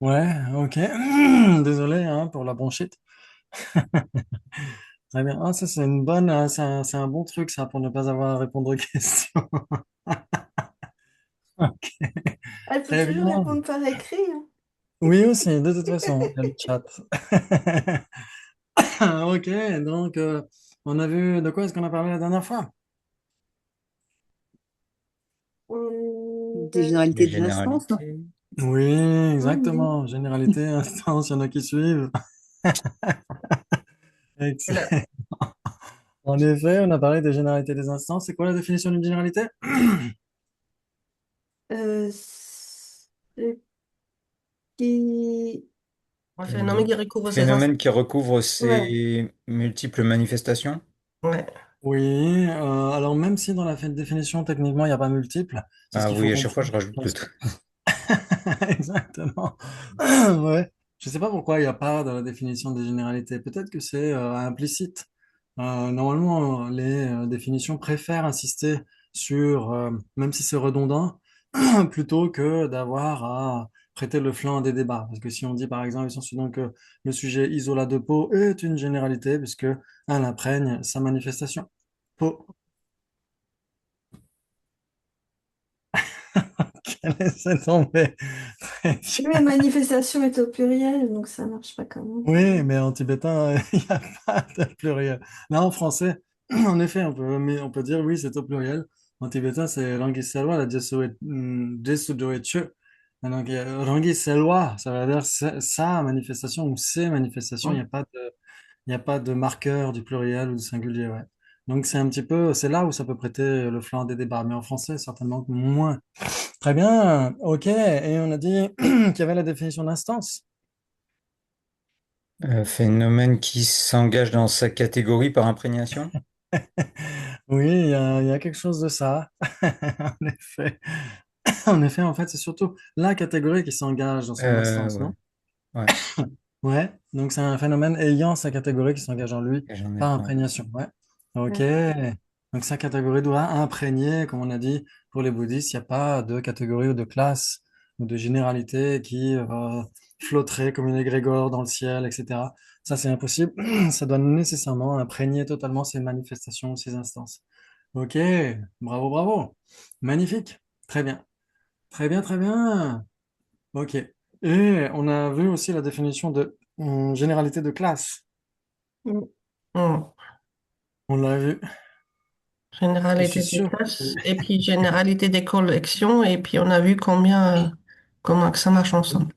Ouais, ok. Désolé hein, pour la bronchite. Très bien. Ah, ça, c'est une bonne, c'est un bon truc, ça, pour ne pas avoir à répondre aux questions. Ok. Elle peut Très toujours bien. répondre par écrit, hein. Oui, aussi, de toute façon, il y a le chat. Ok, donc, on a vu de quoi est-ce qu'on a parlé la dernière fois? Des Les généralités des instances, non? généralités. Oui, Mhm. exactement. Généralité, instance, il y en a qui suivent. Voilà. Excellent. En effet, on a parlé des généralités des instances. C'est quoi la définition d'une généralité? Ce qui... Un Un phénomène qui recouvre ces instances. phénomène qui recouvre Ouais, ces multiples manifestations. ouais. Oui, alors même si dans la définition, techniquement, il n'y a pas multiple, c'est ce Ah qu'il faut oui, à chaque fois, je comprendre. rajoute le Parce que... truc. Exactement. Ouais. Je ne sais pas pourquoi il n'y a pas dans la définition des généralités. Peut-être que c'est implicite. Normalement, les définitions préfèrent insister sur, même si c'est redondant, plutôt que d'avoir à prêter le flanc à des débats. Parce que si on dit par exemple, essentiellement que le sujet isolat de peau est une généralité, puisque elle imprègne sa manifestation. Peau. Laissez tomber. Très Mais bien. manifestation est au pluriel, donc ça marche pas comme on Oui, dit. mais en tibétain, il n'y a pas de pluriel. Là, en français, en effet, mais on peut dire oui, c'est au pluriel. En tibétain, c'est Rangi Selwa, la Jesu Doeche. Donc, Rangi Selwa, ça veut dire sa manifestation ou ses manifestations. Bon. Il n'y a pas de marqueur du pluriel ou du singulier, ouais. Donc, c'est un petit peu, c'est là où ça peut prêter le flanc des débats. Mais en français, certainement moins. Très bien, ok. Et on a dit qu'il y avait la définition d'instance. Phénomène qui s'engage dans sa catégorie par imprégnation. Oui, il y a quelque chose de ça. En effet. En effet, en fait, c'est surtout la catégorie qui s'engage dans son instance, Ouais, non? ouais, Ouais, donc c'est un phénomène ayant sa catégorie qui s'engage en lui et j'en ai par plein. imprégnation. Ouais. Ok. Ouais. Donc sa catégorie doit imprégner, comme on a dit, pour les bouddhistes, il n'y a pas de catégorie ou de classe ou de généralité qui flotterait comme une égrégore dans le ciel, etc. Ça, c'est impossible. Ça doit nécessairement imprégner totalement ses manifestations, ses instances. Ok, bravo, bravo. Magnifique. Très bien. Très bien, très bien. Ok. Et on a vu aussi la définition de généralité de classe. Mm. Mm. On l'a vu. Je suis Généralité des sûr. classes, et puis généralité des collections, et puis on a vu comment que ça marche ensemble.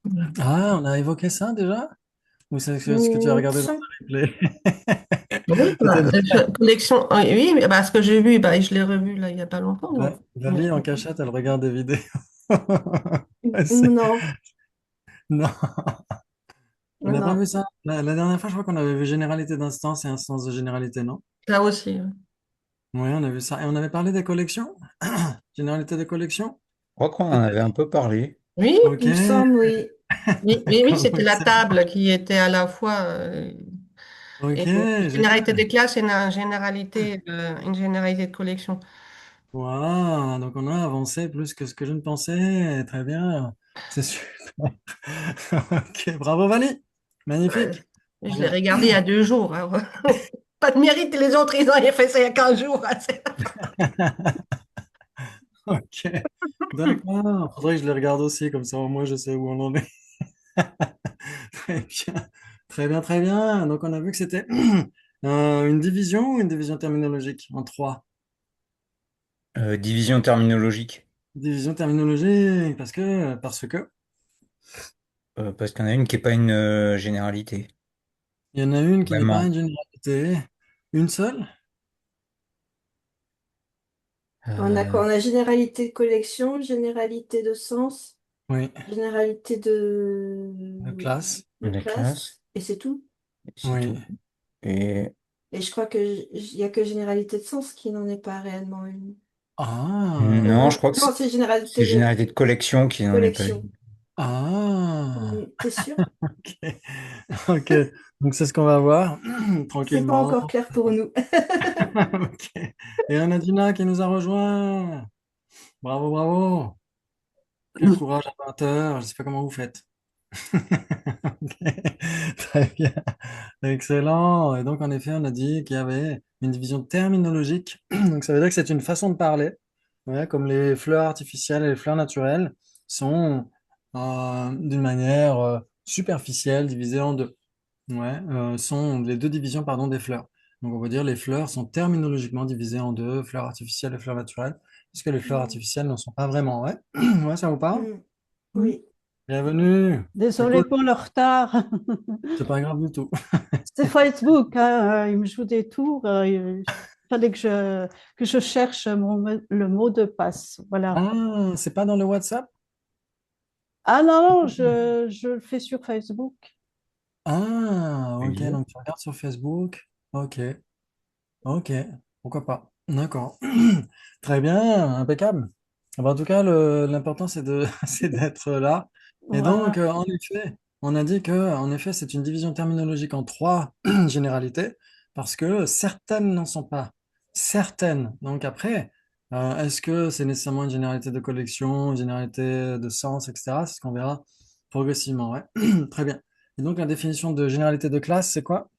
Voilà. Ah, on a évoqué ça déjà? Ou c'est ce que tu as Mm, regardé dans ça- un replay? Oui, bah, Peut-être collection, oui, oui, mais bah, ce que j'ai vu, bah, je l'ai revu là, il n'y a pas longtemps. Donc. Valie en cachette, elle regarde des vidéos. Non, Non, on n'a pas non, vu ça. La dernière fois, je crois qu'on avait vu généralité d'instance et instance de généralité, non? ça aussi. Ouais. Oui, on a vu ça. Et on avait parlé des collections? Généralité des collections? Je crois qu'on en avait un Peut-être. peu parlé. Oui, Ok. il me semble, oui. Oui, oui, oui, c'était la Excellent. table qui était à la fois Ok, et une généralité de génial. classe et une généralité de collection. Voilà, donc on a avancé plus que ce que je ne pensais. Très bien, c'est super. Ok, bravo Vali, Ouais. magnifique. Très Je l'ai bien. regardé il y a 2 jours. Alors, pas de mérite, les autres, ils ont fait ça il y a 15 jours. Hein, Ok, d'accord. Faudrait que je les regarde aussi, comme ça au moins je sais où on en est. Très bien, très bien, très bien. Donc on a vu que c'était une division ou une division terminologique en trois. Division terminologique. Division terminologique, parce que, Parce qu'il y en a une qui n'est pas une généralité. il y en a une qui n'est pas Vraiment. une généralité. Une seule? on a Euh, quoi? On a généralité de collection, généralité de sens, Oui, généralité de classe. de la classe, classe, et c'est tout. c'est Oui. tout. Et Et je crois il y a que généralité de sens qui n'en est pas réellement une. non, je Ah, crois que Non, c'est c'est généralité de généralité de collection qui n'en est pas collection. une. ah, T'es sûr? ok, ok. Donc c'est ce qu'on va voir C'est pas tranquillement. encore clair pour nous. Ok. Et on a Dina qui nous a rejoint. Bravo, bravo. Quel courage à 20 heures, je sais pas comment vous faites. Ok, très bien. Excellent. Et donc, en effet, on a dit qu'il y avait une division terminologique. Donc, ça veut dire que c'est une façon de parler, ouais, comme les fleurs artificielles et les fleurs naturelles sont d'une manière superficielle, divisées en deux. Ouais, sont les deux divisions, pardon, des fleurs. Donc, on va dire les fleurs sont terminologiquement divisées en deux, fleurs artificielles et fleurs naturelles, puisque les fleurs Mm. artificielles ne sont pas vraiment. Ouais, ouais, ça vous parle? Mm. Oui. Bienvenue. C'est Désolée cool. pour le retard. C'est pas grave du tout. C'est Facebook, hein, il me joue des tours. Il fallait que je cherche le mot de passe. Voilà. Ah, c'est pas dans le WhatsApp? Ah non, non, je le fais sur Facebook. Ah, ok, Oui. donc tu regardes sur Facebook. Ok, ok, pourquoi pas. D'accord. Très bien, impeccable. Ah bah, en tout cas, l'important, c'est c'est d'être là. Et donc, Voilà. en effet, on a dit que, en effet, c'est une division terminologique en trois généralités, parce que certaines n'en sont pas. Certaines. Donc après, est-ce que c'est nécessairement une généralité de collection, une généralité de sens, etc. C'est ce qu'on verra progressivement, ouais. Très bien. Et donc, la définition de généralité de classe, c'est quoi?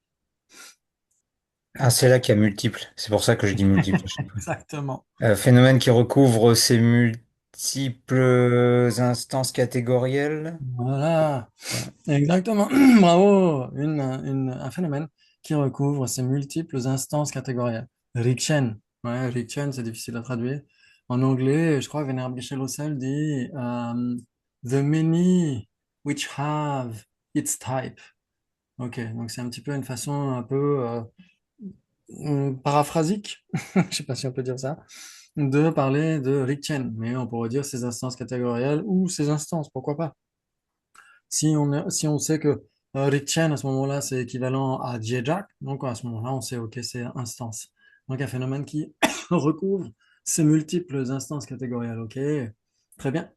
Ah, c'est là qu'il y a multiple. C'est pour ça que je dis multiple à chaque fois. Exactement. Phénomène qui recouvre ces multiples instances catégorielles. Voilà. Ouais. Exactement. Bravo. Un phénomène qui recouvre ces multiples instances catégorielles. Rikchen. Ouais, Rikchen, c'est difficile à traduire. En anglais, je crois que Vénère Michel Hossel dit The many which have its type. Ok, donc c'est un petit peu une façon un peu paraphrasique, je sais pas si on peut dire ça, de parler de Rikchen. Mais on pourrait dire ces instances catégorielles ou ces instances, pourquoi pas. Si on sait que Ritchen, à ce moment-là, c'est équivalent à Dijak, donc à ce moment-là, on sait, OK, c'est instance. Donc un phénomène qui recouvre ces multiples instances catégorielles. OK, très bien.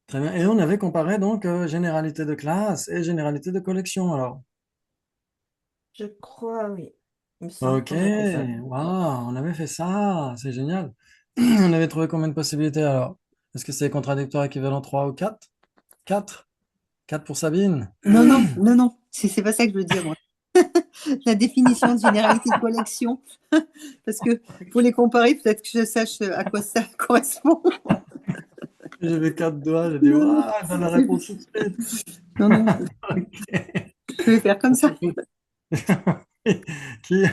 Très bien. Et on avait comparé donc généralité de classe et généralité de collection. Alors, Je crois, oui. Il me semble OK, qu'on a fait ça. waouh, on avait fait ça, c'est génial. On avait trouvé combien de possibilités alors? Est-ce que c'est contradictoire équivalent 3 ou 4? 4? 4 pour Sabine? Non, non, non, non, c'est pas ça que je veux dire, moi. La définition de généralité de collection, parce que pour les comparer, peut-être que je sache à quoi ça correspond. J'avais 4 doigts, j'ai dit, Non, non, waouh, elle donne la réponse tout de suite. non, non, je vais faire comme ça. Qui a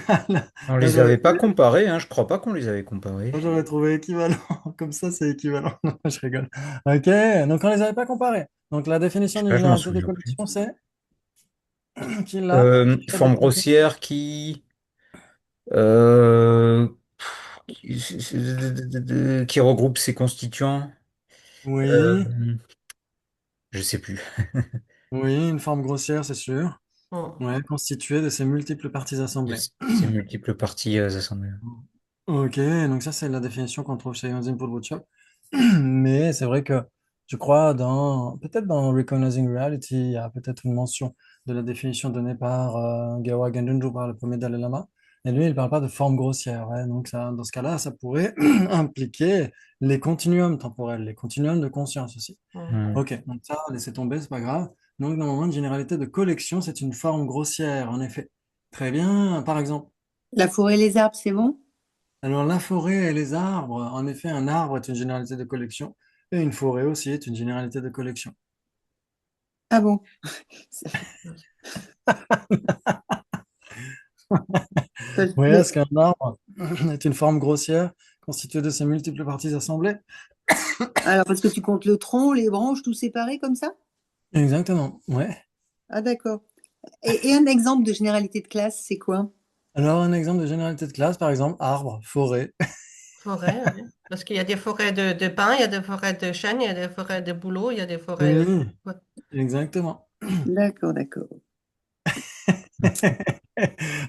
On Là, les j'aurais avait pas trouvé, comparés, hein. Je crois pas qu'on les avait comparés. moi, j'aurais trouvé équivalent. Comme ça, c'est équivalent. Non, je rigole. Ok, donc on les avait pas comparés. Donc la Je définition sais d'une pas, je m'en généralité de souviens plus. collection, c'est qui l'a? Qui a Forme défini? grossière euh, qui regroupe ses constituants. Oui, Euh, je sais plus. oui, une forme grossière, c'est sûr. Mm. Ouais, constituée de ses multiples parties assemblées. Ces multiples parties assemblées. Ok, donc ça, c'est la définition qu'on trouve chez Enzyme pour le Bootshop. Mais c'est vrai que je crois peut-être dans Recognizing Reality, il y a peut-être une mention de la définition donnée par Gawa Gendunju, par le premier Dalai Lama. Et lui, il ne parle pas de forme grossière. Ouais. Donc ça, dans ce cas-là, ça pourrait impliquer les continuums temporels, les continuums de conscience aussi. Mm. Hmm. Ok, donc ça, laissez tomber, c'est pas grave. Donc normalement, une généralité de collection, c'est une forme grossière, en effet. Très bien. Par exemple, La forêt et les arbres, c'est bon? alors, la forêt et les arbres, en effet, un arbre est une généralité de collection et une forêt aussi est une généralité de collection. Ah bon? Oui, Mais, est-ce qu'un arbre est une forme grossière constituée de ses multiples parties assemblées? alors, parce que tu comptes le tronc, les branches, tout séparé comme ça? Exactement, ouais. Ah d'accord. Et un exemple de généralité de classe, c'est quoi? Alors, un exemple de généralité de classe, par exemple, arbre, forêt. Forêt, oui. Parce qu'il y a des forêts de pins, il y a des forêts de chênes, il y a des forêts de bouleaux, il y a des forêts. Oui, Ouais. exactement. D'accord, d'accord.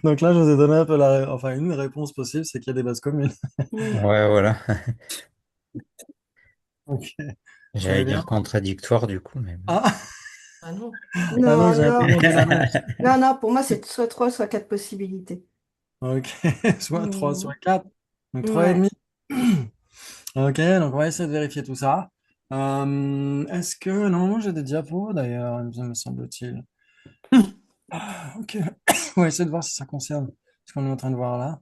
Donc là, je vous ai donné un peu enfin, une réponse possible, c'est qu'il y a des bases communes. Oui. Ouais, voilà. Ok, très J'allais bien. dire contradictoire du coup, mais bon. Ah, Ah non. ah non, Non, j'avais non. tellement dit l'inverse. Non, non, pour moi, c'est soit trois, soit quatre possibilités. Ok, soit 3, Mm. soit 4. Donc 3 et Ouais. demi. Ok, donc on va essayer de vérifier tout ça. Est-ce que... Normalement, j'ai des diapos, d'ailleurs, me semble-t-il. Ok. On va essayer de voir si ça concerne ce qu'on est en train de voir là.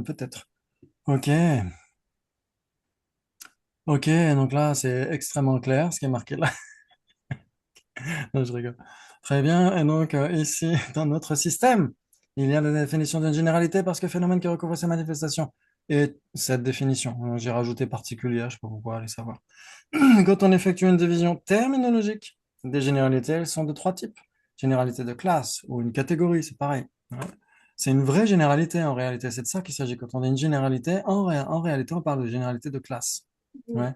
Peut-être. Ok. Ok, donc là, c'est extrêmement clair ce qui est marqué là. Non, je rigole. Très bien. Et donc, ici, dans notre système, il y a la définition d'une généralité parce que phénomène qui recouvre ses manifestations. Et cette définition, j'ai rajouté particulière, je ne sais pas pourquoi, allez savoir. Quand on effectue une division terminologique des généralités, elles sont de trois types. Généralité de classe ou une catégorie, c'est pareil. Ouais. C'est une vraie généralité en réalité. C'est de ça qu'il s'agit. Quand on dit une généralité, en réalité, on parle de généralité de classe. Ouais.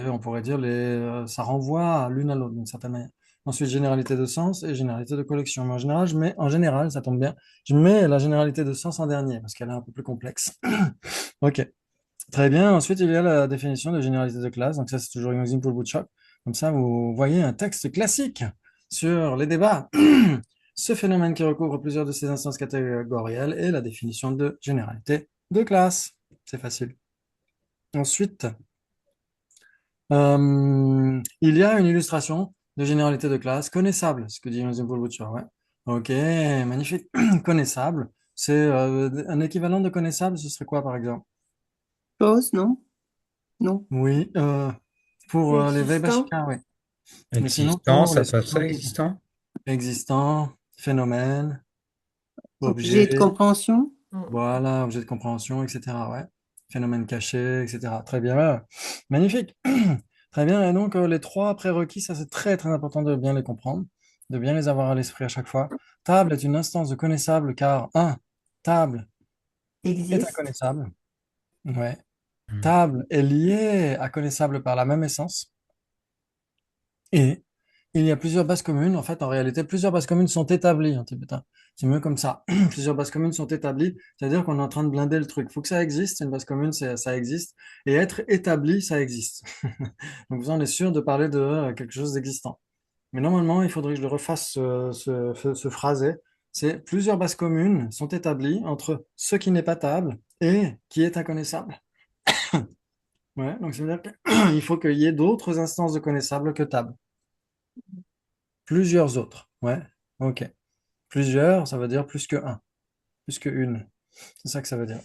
On pourrait dire ça renvoie l'une à l'autre d'une certaine manière. Ensuite, généralité de sens et généralité de collection. Mais en général, ça tombe bien, je mets la généralité de sens en dernier parce qu'elle est un peu plus complexe. Ok. Très bien. Ensuite, il y a la définition de généralité de classe. Donc ça, c'est toujours une example bootstrap. Comme ça, vous voyez un texte classique sur les débats. Ce phénomène qui recouvre plusieurs de ces instances catégorielles est la définition de généralité de classe. C'est facile. Ensuite, il y a une illustration de généralité de classe connaissable, ce que dit example bootstrap. Ouais. Ok, magnifique. Connaissable. C'est un équivalent de connaissable, ce serait quoi, par exemple? Chose, non? Non. Oui, pour les Existant. Weibashika, oui. Mais sinon, Existant, pour ça les passe ça, sociologues, existant? existant, phénomène, Objet de objet, compréhension? Mm. voilà, objet de compréhension, etc. Ouais. Phénomène caché, etc. Très bien. Magnifique. Très bien. Et donc, les trois prérequis, ça, c'est très, très important de bien les comprendre, de bien les avoir à l'esprit à chaque fois. Table est une instance de connaissable car, un, table est Existe. inconnaissable. Ouais. Hmm. Table est liée à connaissable par la même essence. Et il y a plusieurs bases communes. En fait, en réalité, plusieurs bases communes sont établies en tibétain. C'est mieux comme ça. Plusieurs bases communes sont établies, c'est-à-dire qu'on est en train de blinder le truc. Il faut que ça existe. Une base commune, ça existe. Et être établi, ça existe. Donc, on est sûr de parler de quelque chose d'existant. Mais normalement, il faudrait que je le refasse ce phrasé. C'est plusieurs bases communes sont établies entre ce qui n'est pas table et qui est inconnaissable. Ouais, donc ça veut dire qu'il faut qu'il y ait d'autres instances de connaissables que table. Plusieurs autres. Ouais, ok. Plusieurs, ça veut dire plus que un, plus que une. C'est ça que ça veut dire.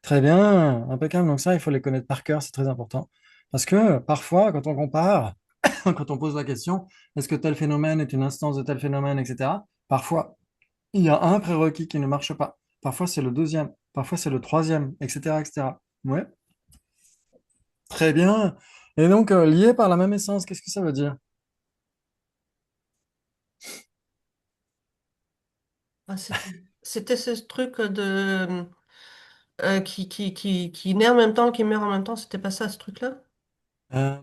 Très bien, impeccable. Donc ça, il faut les connaître par cœur, c'est très important. Parce que parfois, quand on compare, quand on pose la question, est-ce que tel phénomène est une instance de tel phénomène, etc., parfois, il y a un prérequis qui ne marche pas. Parfois, c'est le deuxième. Parfois, c'est le troisième, etc., etc. Ouais, très bien. Et donc, lié par la même essence, qu'est-ce que ça veut dire? Ah, c'était ce truc qui naît en même temps, qui meurt en même temps, c'était pas ça ce truc-là? Euh,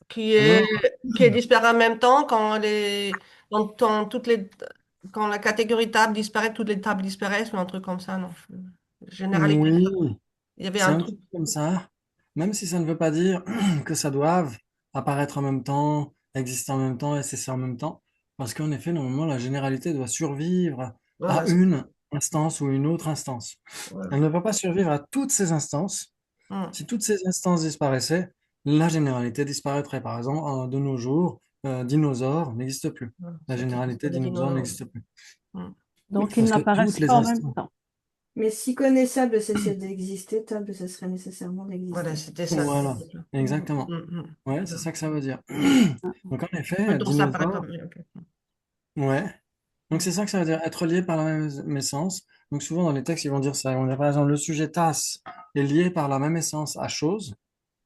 Qui est, non, qui est disparu en même temps quand la catégorie table disparaît, toutes les tables disparaissent, ou un truc comme ça, non? Généralité. oui. Il y avait C'est un un truc. truc comme ça, même si ça ne veut pas dire que ça doive apparaître en même temps, exister en même temps et cesser en même temps, parce qu'en effet, normalement, la généralité doit survivre à Voilà, une instance ou une autre instance. voilà. Elle ne peut pas survivre à toutes ces instances. Hum, Si toutes ces instances disparaissaient, la généralité disparaîtrait. Par exemple, de nos jours, dinosaures n'existe plus. voilà. La C'était généralité des dinosaures dinosaures. n'existe plus. Hum. Donc, ils Parce que toutes n'apparaissent les pas en même instances. temps. Mais si connaissable cessait d'exister, table cesserait nécessairement Voilà, d'exister. c'était ça. Voilà, Mhm. exactement. Hum. Ouais, c'est ça que ça veut dire. Donc en Ouais, effet, donc ça paraît pas dinosaure, mal. Ok. ouais. Donc Hum. c'est ça que ça veut dire, être lié par la même essence. Donc souvent dans les textes, ils vont dire ça. Ils vont dire par exemple, le sujet tasse est lié par la même essence à chose,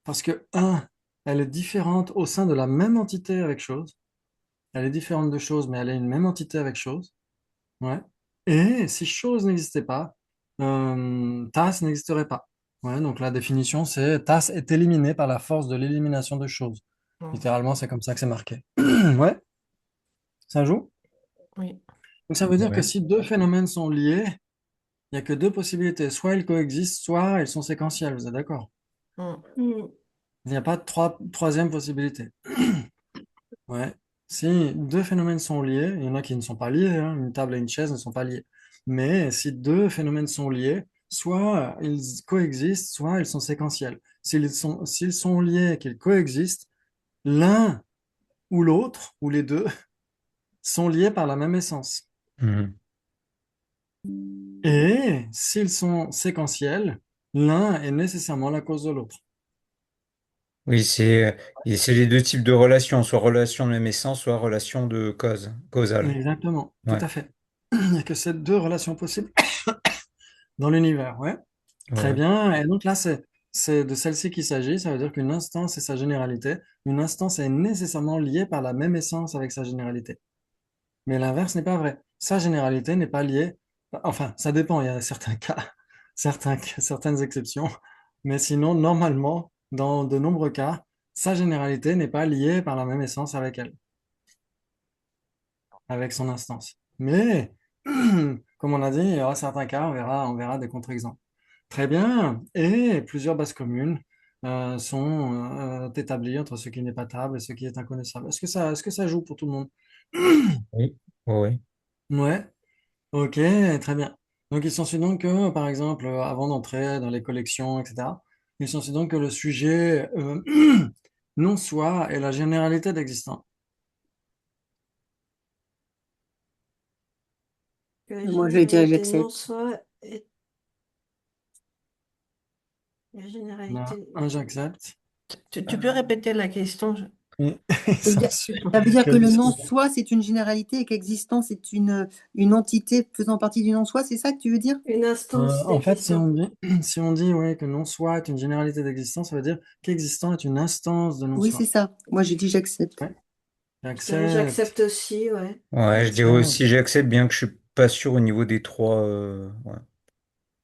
parce que, un, elle est différente au sein de la même entité avec chose. Elle est différente de chose, mais elle est une même entité avec chose. Ouais. Et si chose n'existait pas, tasse n'existerait pas. Ouais, donc la définition, c'est tasse est éliminée par la force de l'élimination de chose. Hum. Littéralement, c'est comme ça que c'est marqué. Ouais, ça joue. Oui. Donc ça veut dire que Ouais. si deux phénomènes sont liés, il n'y a que deux possibilités. Soit ils coexistent, soit ils sont séquentiels. Vous êtes d'accord? Hum. Mhm. Il n'y a pas de troisième possibilité. Ouais. Si deux phénomènes sont liés, il y en a qui ne sont pas liés, hein, une table et une chaise ne sont pas liés. Mais si deux phénomènes sont liés, soit ils coexistent, soit ils sont séquentiels. s'ils sont liés, qu'ils coexistent, l'un ou l'autre, ou les deux, sont liés par la même essence. Mhm. Et s'ils sont séquentiels, l'un est nécessairement la cause de l'autre. Oui, c'est les deux types de relations, soit relation de même essence, soit relation de cause, causale. Exactement, tout Ouais, à fait. Il n'y a que ces deux relations possibles dans l'univers, ouais. Très ouais. bien. Et donc là, c'est de celle-ci qu'il s'agit. Ça veut dire qu'une instance et sa généralité. Une instance est nécessairement liée par la même essence avec sa généralité. Mais l'inverse n'est pas vrai. Sa généralité n'est pas liée. Enfin, ça dépend. Il y a certains cas, certaines exceptions. Mais sinon, normalement, dans de nombreux cas, sa généralité n'est pas liée par la même essence avec elle, avec son instance. Mais, comme on a dit, il y aura certains cas, on verra des contre-exemples. Très bien. Et plusieurs bases communes sont établies entre ce qui n'est pas table et ce qui est inconnaissable. Est-ce que ça joue pour tout le monde? Oui, oui, oui. Ouais. Ok, très bien. Donc, il s'ensuit donc que, par exemple, avant d'entrer dans les collections, etc., il s'ensuit donc que le sujet non soit et la généralité d'existant. Que la Moi, je vais dire généralité non j'accepte. soit et la On a généralité. un, j'accepte. Tu peux répéter la question? Et il s'ensuit Ça veut dire que que le le sujet. non-soi, c'est une généralité et qu'existant, c'est une entité faisant partie du non-soi, c'est ça que tu veux dire? Une instance En fait, si d'existant. on dit, si on dit ouais, que non soit est une généralité d'existence, ça veut dire qu'existant est une instance de non Oui, c'est soi. ça. Moi, j'ai dit j'accepte. Ouais. Je dirais J'accepte, j'accepte aussi, ouais. Ouais, je dirais j'accepte, aussi j'accepte, bien que je suis pas sûr au niveau ouais, des trois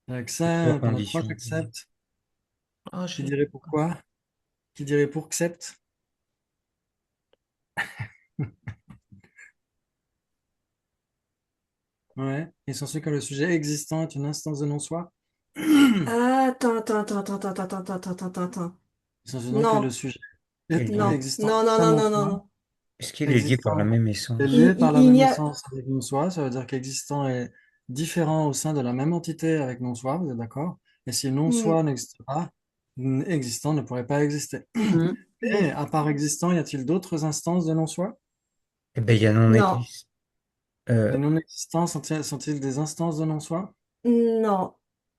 j'accepte. On a trois conditions. j'accepte. Oh, Qui dirait pourquoi? Qui dirait pour accept? Ouais. Il s'ensuit que le sujet existant est une instance de non-soi. Il Ah, attends. s'ensuit donc que le Non, sujet Et lié. existant non, est un non. non-soi. Est-ce qu'il est lié par la Existant même est essence? lié par la Il même n'y a. essence avec non-soi. Ça veut dire qu'existant est différent au sein de la même entité avec non-soi. Vous êtes d'accord? Et si Hmm, non-soi n'existe pas, existant ne pourrait pas exister. Mhm. Et à part existant, y a-t-il d'autres instances de non-soi? Eh ben, il y a non non, existe. Euh, Les non-existants sont-ils des instances de non-soi? non.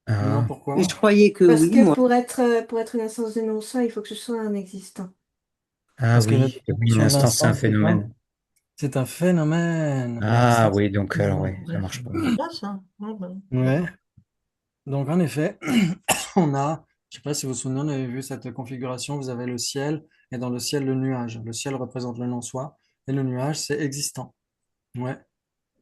Non, ah, Et pourquoi? je croyais que Parce oui, que moi. pour être une instance de non-soi, il faut que ce soit un existant. ah Parce que la oui, oui, une définition de instance, c'est un l'instance, c'est quoi? phénomène. C'est un phénomène. Ah L'instance, oui, donc c'est un alors phénomène. ouais, ça marche pas. c'est bien ça. Ouais, Ouais. Donc, en effet, on a, je sais pas si vous vous souvenez, on avait vu cette configuration. Vous avez le ciel et dans le ciel, le nuage. Le ciel représente le non-soi et le nuage, c'est existant. Ouais.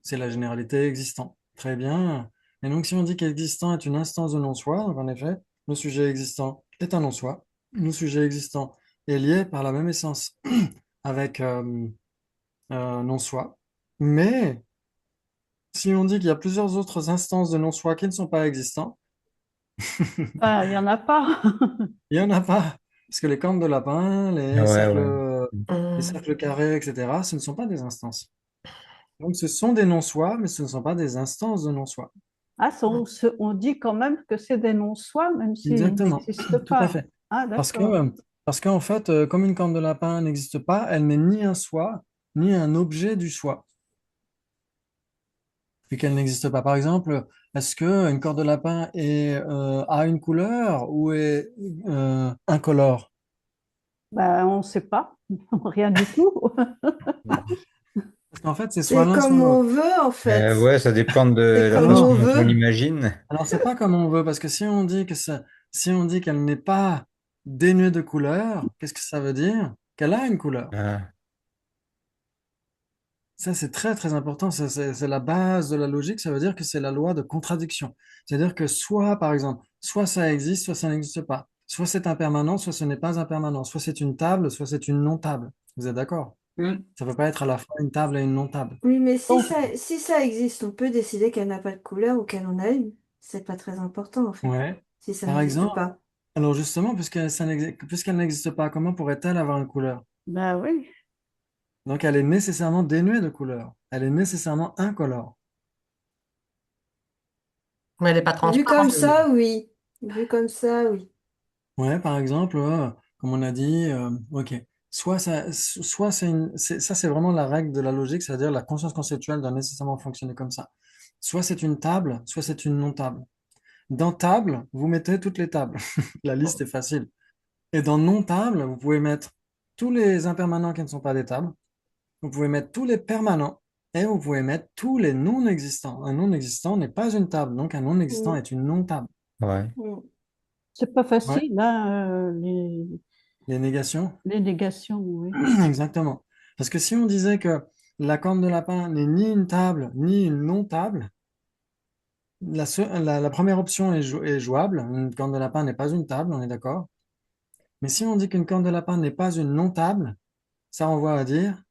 C'est la généralité existant. Très bien. Et donc, si on dit qu'existant est une instance de non-soi, donc en effet, le sujet existant est un non-soi. Le sujet existant est lié par la même essence avec non-soi. Mais si on dit qu'il y a plusieurs autres instances de non-soi qui ne sont pas existants, Ah, il n'y en a pas. il n'y en a pas. Parce que les cornes de lapin, Ouais, ouais. les cercles carrés, etc., ce ne sont pas des instances. Donc, ce sont des non-soi, mais ce ne sont pas des instances de non-soi. Ah, on dit quand même que c'est des non-soi, même s'ils Exactement, n'existent tout à pas. fait. Ah, Parce que, d'accord. parce qu'en fait, comme une corne de lapin n'existe pas, elle n'est ni un soi, ni un objet du soi, vu qu'elle n'existe pas. Par exemple, est-ce qu'une corne de lapin a une couleur ou est incolore? Ben, on ne sait pas. Rien du tout. Parce qu'en fait, c'est soit C'est l'un, soit comme on l'autre. veut, en fait. Ouais, ça dépend de C'est la comme façon Alors, on dont on veut. l'imagine. alors c'est pas comme on veut, parce que si on dit qu'elle n'est pas dénuée de couleur, qu'est-ce que ça veut dire? Qu'elle a une couleur. Ah, Ça, c'est très, très important. C'est la base de la logique. Ça veut dire que c'est la loi de contradiction. C'est-à-dire que soit, par exemple, soit ça existe, soit ça n'existe pas. Soit c'est impermanent, soit ce n'est pas impermanent. Soit c'est une table, soit c'est une non-table. Vous êtes d'accord? Mhm. Ça ne peut pas être à la fois une table et une non-table. Oui, mais Donc, si ça existe, on peut décider qu'elle n'a pas de couleur ou qu'elle en a une. C'est pas très important, en fait, Ouais. si ça Par n'existe exemple, pas. alors justement, puisqu'elle n'existe pas, comment pourrait-elle avoir une couleur? ben oui. Donc, elle est nécessairement dénuée de couleur. Elle est nécessairement incolore. mais elle n'est pas Vu comme transparente. ça, oui. Vu comme ça, oui. Ouais, par exemple, comme on a dit, ok, ça c'est vraiment la règle de la logique, c'est-à-dire la conscience conceptuelle doit nécessairement fonctionner comme ça. Soit c'est une table, soit c'est une non-table. Dans table, vous mettez toutes les tables. La liste est facile. Et dans non-table, vous pouvez mettre tous les impermanents qui ne sont pas des tables, vous pouvez mettre tous les permanents, et vous pouvez mettre tous les non-existants. Un non-existant n'est pas une table, donc un non-existant Mm, est une non-table. Ouais. mm. C'est pas Ouais, facile, hein, les négations. les négations, oui. Exactement. Parce que si on disait que la corne de lapin n'est ni une table ni une non-table, la première option est jouable. Une corne de lapin n'est pas une table, on est d'accord. Mais si on dit qu'une corne de lapin n'est pas une non-table, ça renvoie à dire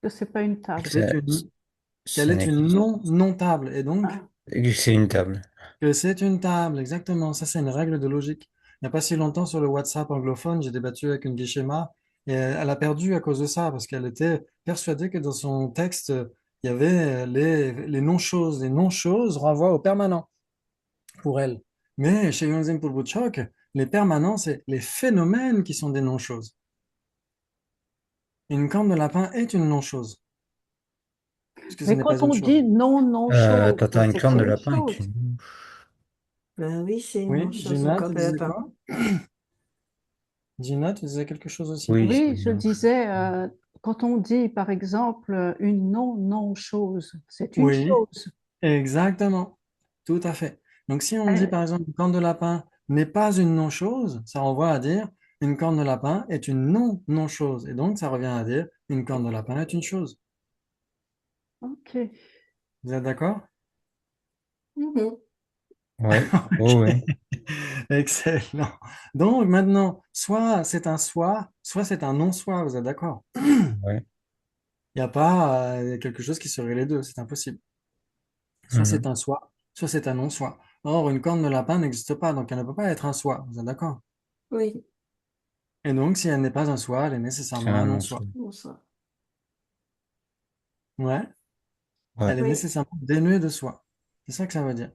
Que c'est pas une Que table. qu'elle est ça, une, ça qu'elle est une n'existe. non-table. Et donc, Ah, Que c'est une table. que c'est une table, exactement. Ça, c'est une règle de logique. Il n'y a pas si longtemps, sur le WhatsApp anglophone, j'ai débattu avec une guichéma et elle a perdu à cause de ça, parce qu'elle était persuadée que dans son texte, il y avait les non-choses. Les non-choses renvoient au permanent pour elle. Mais chez Yunzin Pulbuchok, les permanents, c'est les phénomènes qui sont des non-choses. Une corne de lapin est une non-chose, puisque ce mais n'est pas quand une on chose. dit non, non chose, Attends, une c'est pas corne de une lapin est chose. une... Ben oui, c'est une Oui, non-chose, une Gina, tu corne de disais lapin. quoi? Gina, tu disais quelque chose aussi? Oui, c'est Oui, une je louche. disais, quand on dit, par exemple, une non-non-chose, c'est une Oui, chose. exactement. Tout à fait. Donc, si on dit Euh, par exemple une corne de lapin n'est pas une non-chose, ça renvoie à dire une corne de lapin est une non-non-chose. Et donc, ça revient à dire une corne de lapin est une chose. ok. Vous êtes d'accord? Mhm. Ouais. Ok, Oh, ouais. excellent. Donc, maintenant, soit c'est un soi, soit c'est un non-soi. Vous êtes d'accord? Ouais. Il n'y a pas quelque chose qui serait les deux. C'est impossible. Soit c'est Mhm. un soi, soit c'est un non-soi. Or, une corne de lapin n'existe pas, donc elle ne peut pas être un soi. Vous êtes d'accord? Oui, Et donc, si elle n'est pas un soi, elle est C'est nécessairement un un non-soi. non-soi. bon ça. Ouais, Ouais. elle est Oui, nécessairement dénuée de soi. C'est ça que ça veut dire.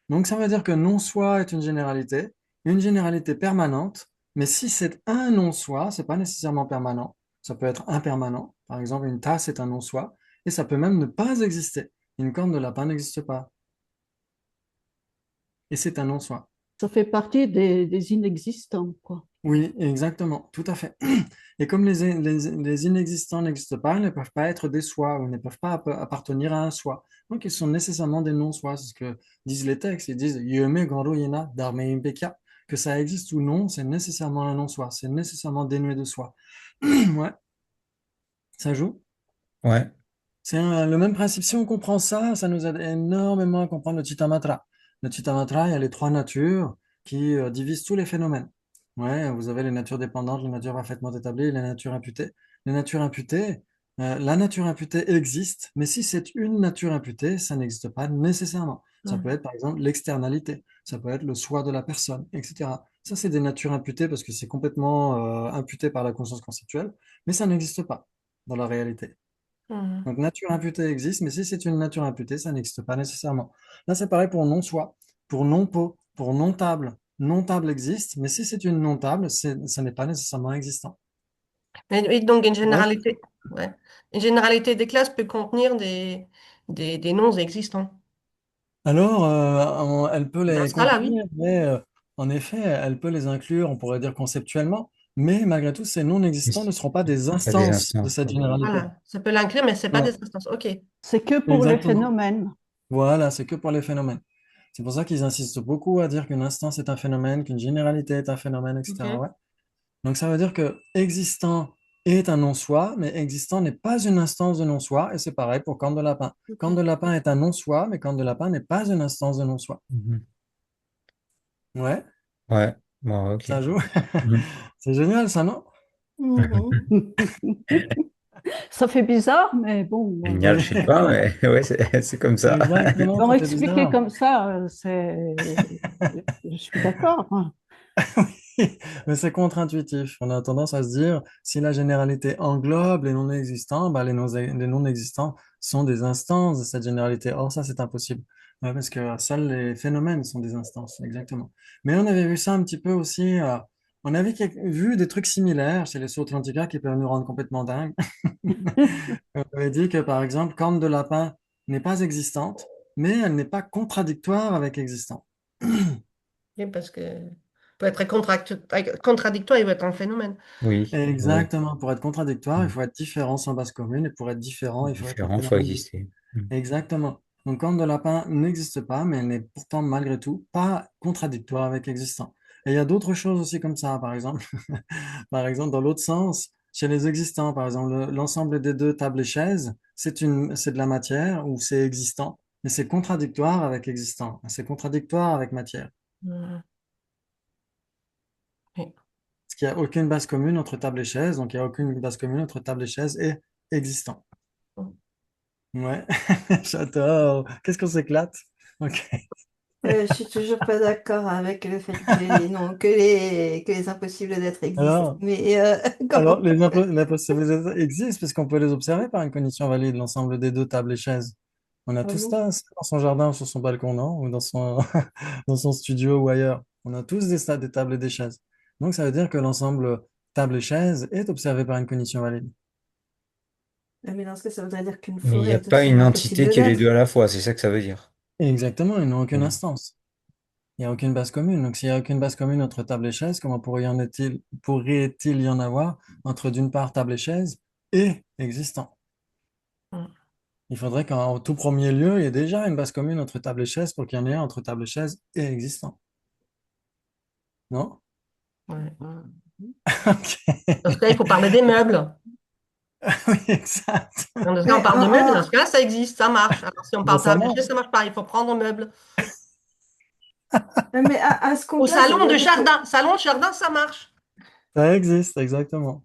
Donc, ça veut dire que non-soi est une généralité permanente, mais si c'est un non-soi, c'est pas nécessairement permanent. Ça peut être impermanent. Par exemple, une tasse est un non-soi, et ça peut même ne pas exister. Une corne de lapin n'existe pas, et c'est un non-soi. Ça fait partie des inexistants, quoi. Oui, exactement, tout à fait. Et comme les inexistants n'existent pas, ils ne peuvent pas être des soi ou ils ne peuvent pas appartenir à un soi. Donc, ils sont nécessairement des non-soi. C'est ce que disent les textes. Ils disent Yeme Garo Yena Dharme Impekya. Que ça existe ou non, c'est nécessairement un non-soi. C'est nécessairement dénué de soi. Ouais, ça joue. Ouais. C'est le même principe. Si on comprend ça, ça nous aide énormément à comprendre le Chittamatra. Le Chittamatra, il y a les trois natures qui divisent tous les phénomènes. Ouais, vous avez les natures dépendantes, les natures parfaitement établies, et les natures imputées. Les natures imputées, la nature imputée existe, mais si c'est une nature imputée, ça n'existe pas nécessairement. Ça peut mhm. être par exemple l'externalité, ça peut être le soi de la personne, etc. Ça, c'est des natures imputées parce que c'est complètement imputé par la conscience conceptuelle, mais ça n'existe pas dans la réalité. Mhm. Donc, nature imputée existe, mais si c'est une nature imputée, ça n'existe pas nécessairement. Là, c'est pareil pour non-soi, pour non-pot, pour non-table. Non-table existe, mais si c'est une non-table, ça n'est pas nécessairement existant. Et donc, Ouais. ouais. Une généralité des classes peut contenir des noms existants. Alors, elle peut Dans les ce cas-là, oui. contenir, mais en effet, elle peut les inclure, on pourrait dire conceptuellement, mais malgré tout, ces Mais non-existants ne c'est seront pas des pas des instances de instances. cette généralité. Voilà. Ça peut l'inclure, mais c'est pas Voilà, des instances. OK. C'est que pour les exactement. phénomènes. Voilà, c'est que pour les phénomènes. C'est pour ça qu'ils insistent beaucoup à dire qu'une instance est un phénomène, qu'une généralité est un phénomène, etc. OK. Ouais. Donc ça veut dire que existant est un non-soi, mais existant n'est pas une instance de non-soi, et c'est pareil pour corne de lapin. Corne de OK. lapin est un non-soi, mais corne de lapin n'est pas une instance de non-soi. Mhm. Ouais, Ouais. Bon, ok. ça joue. Mhm. C'est génial, ça, non? Mhm. Ça fait bizarre, mais bon, Génial, Oui, je sais pas, mais ouais, c'est comme ça. exactement, bon, ça fait expliquer bizarre. comme ça, je suis d'accord, hein. Mais c'est contre-intuitif. On a tendance à se dire, si la généralité englobe les non-existants, bah, les non-existants sont des instances de cette généralité. Or, ça, c'est impossible. Ouais, parce que seuls les phénomènes sont des instances, exactement. Mais on avait vu ça un petit peu aussi On avait vu des trucs similaires chez les Sautlantica qui peuvent nous rendre complètement dingues. On avait dit que, par exemple, corne de lapin n'est pas existante, mais elle n'est pas contradictoire avec existant. Oui, parce que pour être contradictoire, il va être un phénomène. Oui, oui. Exactement. Pour être contradictoire, il Mm. faut être différent sans base commune, et pour être différent, il faut être un Différent, faut phénomène. exister. Mm. Exactement. Donc, corne de lapin n'existe pas, mais elle n'est pourtant malgré tout pas contradictoire avec existant. Et il y a d'autres choses aussi comme ça, par exemple. Par exemple, dans l'autre sens, chez les existants, par exemple, l'ensemble des deux tables et chaises, c'est de la matière ou c'est existant, mais c'est contradictoire avec existant. C'est contradictoire avec matière. Mm. Oui. Parce qu'il n'y a aucune base commune entre table et chaise, donc il n'y a aucune base commune entre table et chaise et existant. Ouais, j'adore. Qu'est-ce qu'on s'éclate? Ok. Je suis toujours pas d'accord avec le fait non, que les impossibles d'être existent. Alors, Mais alors comment? les possibilités existent parce qu'on peut les observer par une condition valide, l'ensemble des deux tables et chaises. On a Ah tous bon? ça dans son jardin ou sur son balcon, non? Ou dans son, dans son studio ou ailleurs. On a tous des tables et des chaises. Donc, ça veut dire que l'ensemble table et chaise est observé par une condition valide. Ah, mais dans ce cas, ça voudrait dire qu'une Mais il n'y forêt a est pas aussi une entité impossible qui est les deux d'être. à la fois, c'est ça que ça veut dire. Exactement, ils n'ont aucune Mm. instance. Il n'y a aucune base commune. Donc, s'il n'y a aucune base commune entre table et chaise, comment pourrait-il y en avoir entre d'une part table et chaise et existant? Mm. Il faudrait qu'en tout premier lieu, il y ait déjà une base commune entre table et chaise pour qu'il y en ait un entre table et chaise et existant. Non? Ouais, ouais. Dans ce Ok. cas, il faut parler des meubles. Oui, exact. Dans ce cas, on Mais parle de meubles, dans ce cas, ça existe, ça marche. Alors, si on Ben, parle ça table et marche. chaise, ça marche pas. Il faut prendre meuble. mais à ce Au compte-là, ça salon voudrait de dire que jardin. Salon de jardin, ça marche. Ça existe, exactement.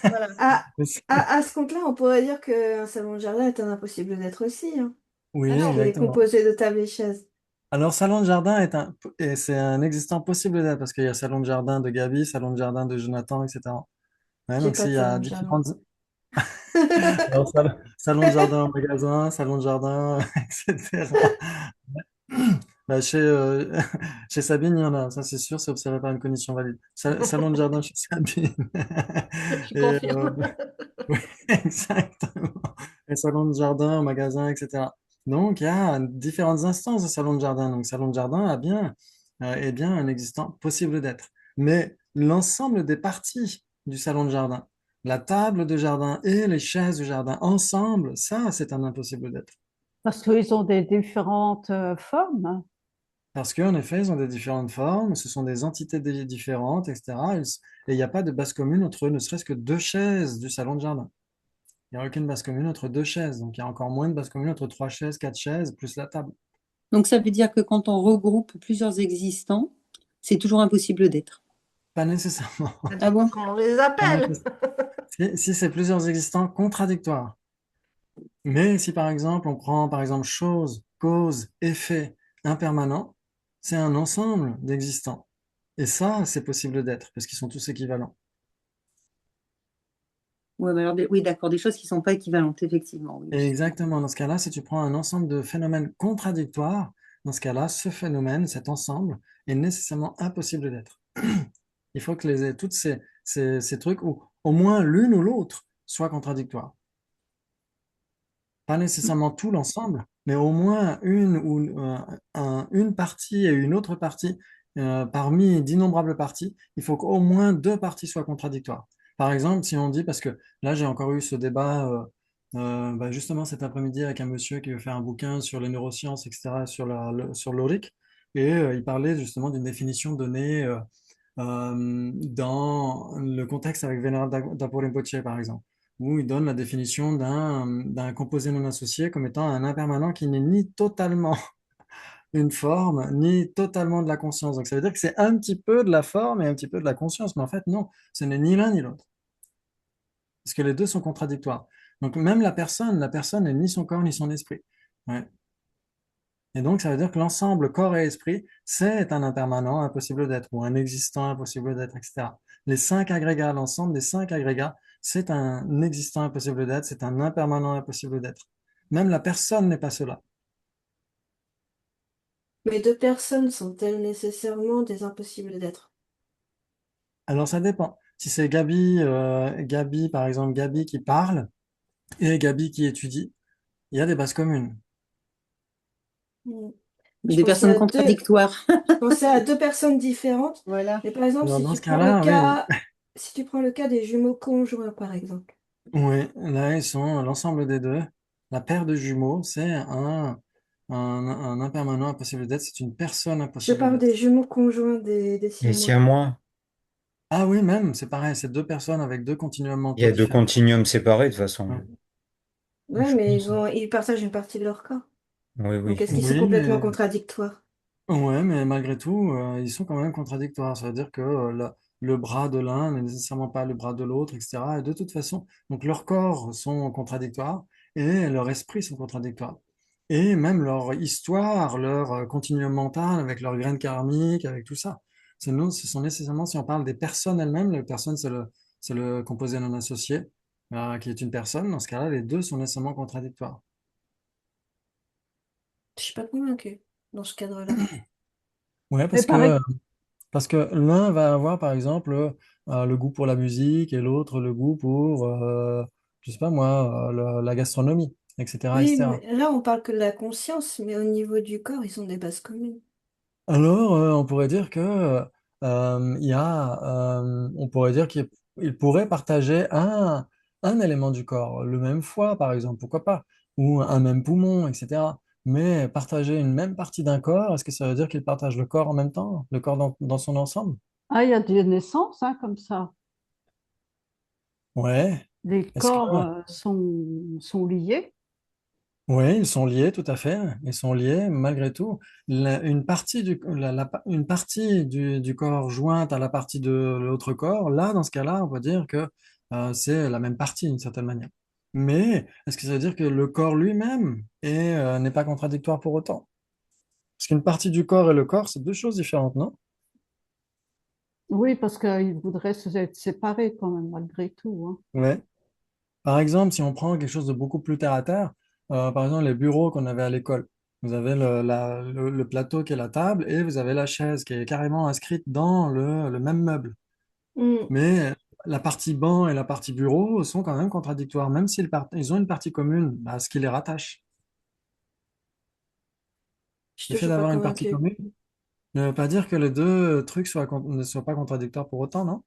Voilà. à, Mais c'est- à ce compte-là, on pourrait dire qu'un salon de jardin est un impossible d'être aussi, hein, Oui, Ah non, s'il est exactement. composé de tables et chaises. Alors, salon de jardin et c'est un existant possible d'être parce qu'il y a salon de jardin de Gabi, salon de jardin de Jonathan, etc. Ouais, J'ai donc, pas s'il de y a salon de jardin. différentes. Alors, salon de jardin en magasin, salon de jardin, etc. Bah, chez Sabine, il y en a, ça c'est sûr, c'est observé par une condition valide. Salon de jardin chez Sabine. je Et, confirme. oui, exactement. Et salon de jardin, magasin, etc. Donc, il y a différentes instances de salon de jardin. Donc, salon de jardin est bien un existant possible d'être. Mais l'ensemble des parties du salon de jardin, la table de jardin et les chaises du jardin ensemble, ça, c'est un impossible d'être. Parce qu'ils ont des différentes formes. Parce qu'en effet, ils ont des différentes formes, ce sont des entités différentes, etc. Et il n'y a pas de base commune entre ne serait-ce que deux chaises du salon de jardin. Il n'y a aucune base commune entre deux chaises. Donc, il y a encore moins de base commune entre trois chaises, quatre chaises, plus la table. Donc ça veut dire que quand on regroupe plusieurs existants, c'est toujours impossible d'être. Pas nécessairement. Ça Ah dépend bon? comment on les Pas appelle. nécessairement. Si c'est plusieurs existants contradictoires. Mais si par exemple, on prend par exemple chose, cause, effet, impermanent, c'est un ensemble d'existants. Et ça, c'est possible d'être, parce qu'ils sont tous équivalents. Ouais, mais alors, oui, d'accord, des choses qui ne sont pas équivalentes, effectivement. Oui. Et exactement, dans ce cas-là, si tu prends un ensemble de phénomènes contradictoires, dans ce cas-là, ce phénomène, cet ensemble, est nécessairement impossible d'être. Il faut que tous ces trucs, ou au moins l'une ou l'autre, soient contradictoires. Pas nécessairement tout l'ensemble, mais au moins une partie et une autre partie, parmi d'innombrables parties, il faut qu'au moins deux parties soient contradictoires. Par exemple, si on dit, parce que là j'ai encore eu ce débat bah, justement cet après-midi avec un monsieur qui veut faire un bouquin sur les neurosciences, etc., sur l'AURIC, et il parlait justement d'une définition donnée dans le contexte avec Venerable Dapo Rinpoche, par exemple, où il donne la définition d'un composé non associé comme étant un impermanent qui n'est ni totalement une forme, ni totalement de la conscience. Donc ça veut dire que c'est un petit peu de la forme et un petit peu de la conscience, mais en fait non, ce n'est ni l'un ni l'autre, parce que les deux sont contradictoires. Donc même la personne n'est ni son corps ni son esprit. Ouais. Et donc, ça veut dire que l'ensemble corps et esprit, c'est un impermanent impossible d'être, ou un existant impossible d'être, etc. Les cinq agrégats, l'ensemble des cinq agrégats, c'est un existant impossible d'être, c'est un impermanent impossible d'être. Même la personne n'est pas cela. Mais deux personnes sont-elles nécessairement des impossibles d'être? Alors ça dépend. Si c'est Gabi, par exemple, Gabi qui parle et Gabi qui étudie, il y a des bases communes. Mm. Je Des pensais personnes à deux, contradictoires. je pensais à deux personnes différentes. Voilà. Mais par exemple, Alors si dans tu ce prends le cas-là, oui, cas, si tu prends le cas des jumeaux conjoints, par exemple. oui, là ils sont l'ensemble des deux. La paire de jumeaux, c'est un impermanent impossible d'être, c'est une personne Je impossible parle des d'être. jumeaux conjoints des Et si siamois. à moi, Ah oui, même, c'est pareil, c'est deux personnes avec deux continuums il y mentaux a deux différents. continuums séparés de toute façon. Ouais. Ouais, Je mais pense. ils partagent une partie de leur corps. Oui, Donc, oui. est-ce qu'ils sont Oui, complètement mais contradictoires? ouais, mais malgré tout, ils sont quand même contradictoires. Ça veut dire que le bras de l'un n'est nécessairement pas le bras de l'autre, etc. Et de toute façon, donc leurs corps sont contradictoires et leurs esprits sont contradictoires. Et même leur histoire, leur continuum mental avec leurs graines karmiques, avec tout ça. Ce sont nécessairement, si on parle des personnes elles-mêmes, les personnes, c'est le composé non associé, qui est une personne. Dans ce cas-là, les deux sont nécessairement contradictoires. Je suis pas convaincue dans ce cadre-là. Ouais, Mais par, ex- parce que l'un va avoir, par exemple, le goût pour la musique et l'autre le goût pour, je sais pas moi, la gastronomie, etc., Oui, mais etc. là, on parle que de la conscience, mais au niveau du corps, ils ont des bases communes. Alors, on pourrait dire que on pourrait dire qu'il pourrait partager un élément du corps, le même foie, par exemple, pourquoi pas, ou un même poumon, etc. Mais partager une même partie d'un corps, est-ce que ça veut dire qu'ils partagent le corps en même temps, le corps dans son ensemble? il y a des naissances hein, comme ça. Ouais. Les Est-ce que corps sont liés. Oui, ils sont liés, tout à fait. Ils sont liés, malgré tout. Une partie du corps jointe à la partie de l'autre corps, là, dans ce cas-là, on va dire que c'est la même partie, d'une certaine manière. Mais est-ce que ça veut dire que le corps lui-même n'est pas contradictoire pour autant? Parce qu'une partie du corps et le corps, c'est deux choses différentes, non? Oui, parce qu'ils voudraient se être séparés quand même, malgré tout. Hein. Ouais. Par exemple, si on prend quelque chose de beaucoup plus terre à terre, par exemple les bureaux qu'on avait à l'école, vous avez le plateau qui est la table et vous avez la chaise qui est carrément inscrite dans le même meuble. Hmm. Mais la partie banc et la partie bureau sont quand même contradictoires, même s'ils ils ont une partie commune, bah, ce qui les rattache. Je suis Le fait toujours pas d'avoir une partie convaincue. commune ne veut pas dire que les deux trucs ne soient pas contradictoires pour autant, non?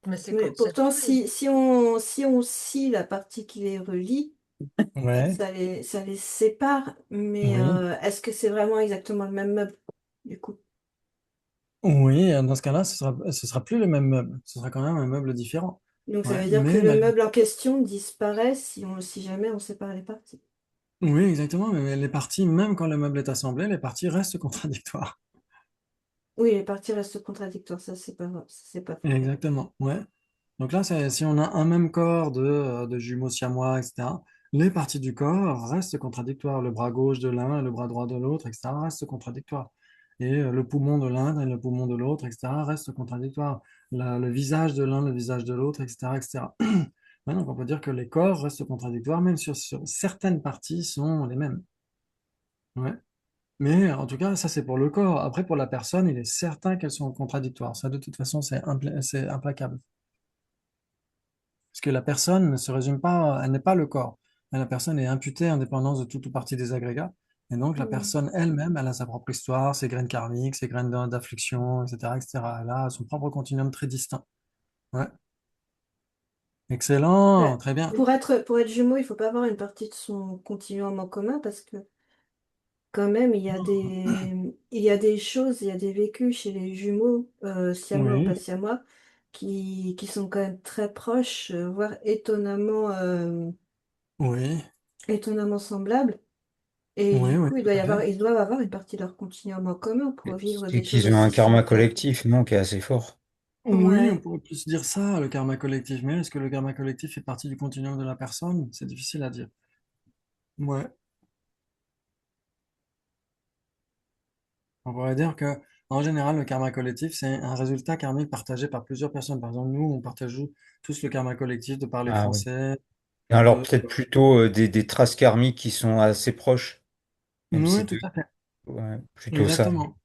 Mais c'est Mais comme cette pourtant, phrase. si on scie la partie qui les relie, Ouais, ça les sépare. Mais oui. est-ce que c'est vraiment exactement le même meuble, du coup? Oui, dans ce cas-là, ce sera plus le même meuble. Ce sera quand même un meuble différent. Donc, ça Ouais, veut dire que mais le meuble en question disparaît si jamais on sépare les parties. oui, exactement. Mais les parties, même quand le meuble est assemblé, les parties restent contradictoires. Oui, les parties restent contradictoires, ça c'est pas grave, ça, c'est pas faux. Exactement. Ouais. Donc là, si on a un même corps de jumeaux siamois, etc., les parties du corps restent contradictoires. Le bras gauche de l'un et le bras droit de l'autre, etc., restent contradictoires. Et le poumon de l'un et le poumon de l'autre, etc., restent contradictoires. Le visage de l'un, le visage de l'autre, etc., etc. Ouais, donc on peut dire que les corps restent contradictoires, même sur certaines parties sont les mêmes. Ouais. Mais en tout cas, ça c'est pour le corps. Après, pour la personne, il est certain qu'elles sont contradictoires. Ça, de toute façon, c'est implacable. Parce que la personne ne se résume pas, elle n'est pas le corps. La personne est imputée en dépendance de toute ou partie des agrégats. Et donc, la Hmm. personne elle-même, elle a sa propre histoire, ses graines karmiques, ses graines d'affliction, etc., etc. Elle a son propre continuum très distinct. Ouais. Excellent, Ouais. très bien. Pour être jumeau, il faut pas avoir une partie de son continuum en commun parce que quand même, il y a des choses, il y a des vécus chez les jumeaux, siamois ou pas Oui, siamois, qui sont quand même très proches, voire étonnamment, oui, étonnamment semblables. Et oui, du oui, coup, tout à fait. ils doivent avoir une partie de leur continuum en commun pour vivre C'est des choses qu'ils ont un aussi karma semblables. collectif, non, qui est assez fort. Oui, on Ouais. pourrait plus dire ça, le karma collectif. Mais est-ce que le karma collectif fait partie du continuum de la personne? C'est difficile à dire. Ouais. On pourrait dire que, en général, le karma collectif, c'est un résultat karmique partagé par plusieurs personnes. Par exemple, nous, on partage tous le karma collectif de parler Ah oui. français, Alors de... peut-être plutôt des traces karmiques qui sont assez proches, même si Oui, tout à fait. ouais, plutôt ça. Exactement.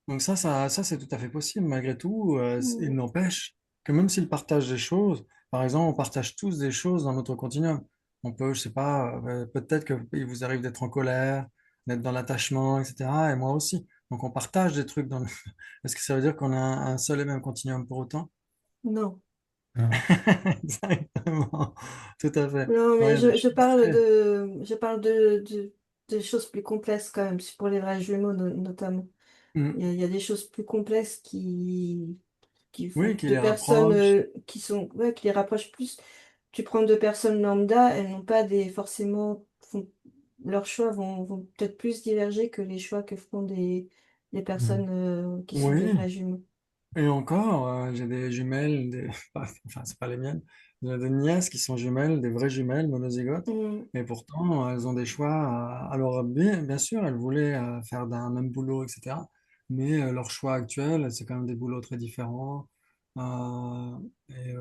Donc ça c'est tout à fait possible. Malgré tout, il Mm. n'empêche que même s'ils partagent des choses, par exemple, on partage tous des choses dans notre continuum. On peut, je sais pas, peut-être qu'il vous arrive d'être en colère, d'être dans l'attachement, etc. Et moi aussi. Donc on partage des trucs dans le... Est-ce que ça veut dire qu'on a un seul et même continuum pour autant? Non. Non. Exactement. Tout à fait. Non, mais Ouais, des choses très... je parle de choses plus complexes quand même, pour les vrais jumeaux notamment. Mm. Il y a des choses plus complexes qui font Oui, que qui deux les personnes rapproche. qui sont, ouais, qui les rapprochent plus. Tu prends deux personnes lambda, elles n'ont pas des forcément, leurs choix vont peut-être plus diverger que les choix que feront des Mm. personnes qui sont des Oui, vrais jumeaux. et encore, j'ai des jumelles, enfin, c'est pas les miennes, j'ai des nièces qui sont jumelles, des vraies jumelles monozygotes, Mm, et pourtant, elles ont des choix. Alors, bien sûr, elles voulaient faire d'un même boulot, etc. Mais leur choix actuel, c'est quand même des boulots très différents. Et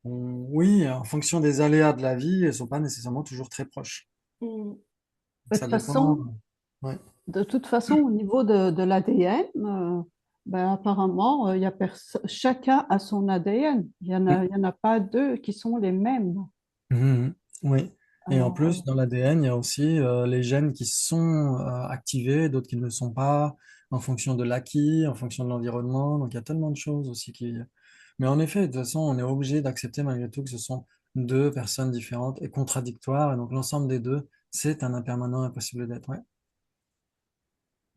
oui, en fonction des aléas de la vie, elles sont pas nécessairement toujours très proches. mm. De Ça toute dépend. façon, Ouais. de toute façon, au niveau de l'ADN, ben, apparemment, il y a chacun a son ADN. Il y en a pas deux qui sont les mêmes. Mhm. Oui. Et en Alors, plus, dans l'ADN, il y a aussi les gènes qui sont activés, d'autres qui ne le sont pas, en fonction de l'acquis, en fonction de l'environnement. Donc, il y a tellement de choses aussi qui... Mais en effet, de toute façon, on est obligé d'accepter malgré tout que ce sont deux personnes différentes et contradictoires. Et donc, l'ensemble des deux, c'est un impermanent impossible d'être. Ouais,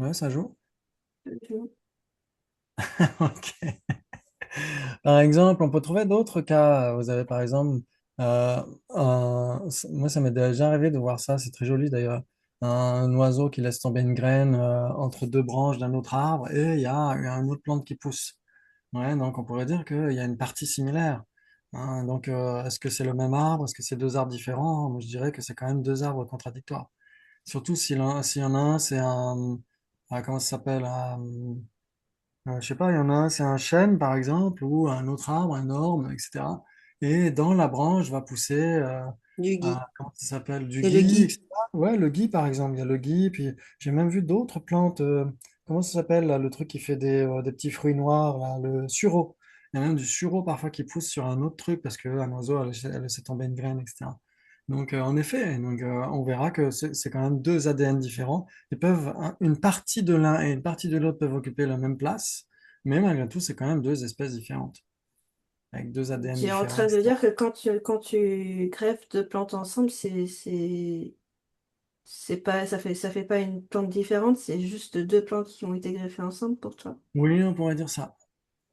ouais, ça joue. Ok. Par exemple, on peut trouver d'autres cas. Vous avez par exemple, moi ça m'est déjà arrivé de voir ça, c'est très joli d'ailleurs, un oiseau qui laisse tomber une graine entre deux branches d'un autre arbre et il y a une autre plante qui pousse. Ouais, donc on pourrait dire qu'il y a une partie similaire. Hein, donc est-ce que c'est le même arbre? Est-ce que c'est deux arbres différents? Moi je dirais que c'est quand même deux arbres contradictoires. Surtout s'il y en a un, c'est un, comment ça s'appelle? Je sais pas, il y en a un, c'est un chêne par exemple, ou un autre arbre, un orme, etc. Et dans la branche va pousser, Du gui. comment ça s'appelle, du C'est le gui, gui. etc. Ouais, le gui par exemple, il y a le gui, puis j'ai même vu d'autres plantes, comment ça s'appelle là, le truc qui fait des petits fruits noirs, là, le sureau. Il y a même du sureau parfois qui pousse sur un autre truc parce qu'un oiseau, elle laissé tomber une graine, etc. Donc en effet, donc, on verra que c'est quand même deux ADN différents. Ils peuvent, une partie de l'un et une partie de l'autre peuvent occuper la même place, mais malgré tout, c'est quand même deux espèces différentes, avec deux ADN Tu es en différents, train de etc. dire que quand tu greffes deux plantes ensemble, c'est pas, ça fait pas une plante différente, c'est juste deux plantes qui ont été greffées ensemble pour toi. Oui, on pourrait dire ça.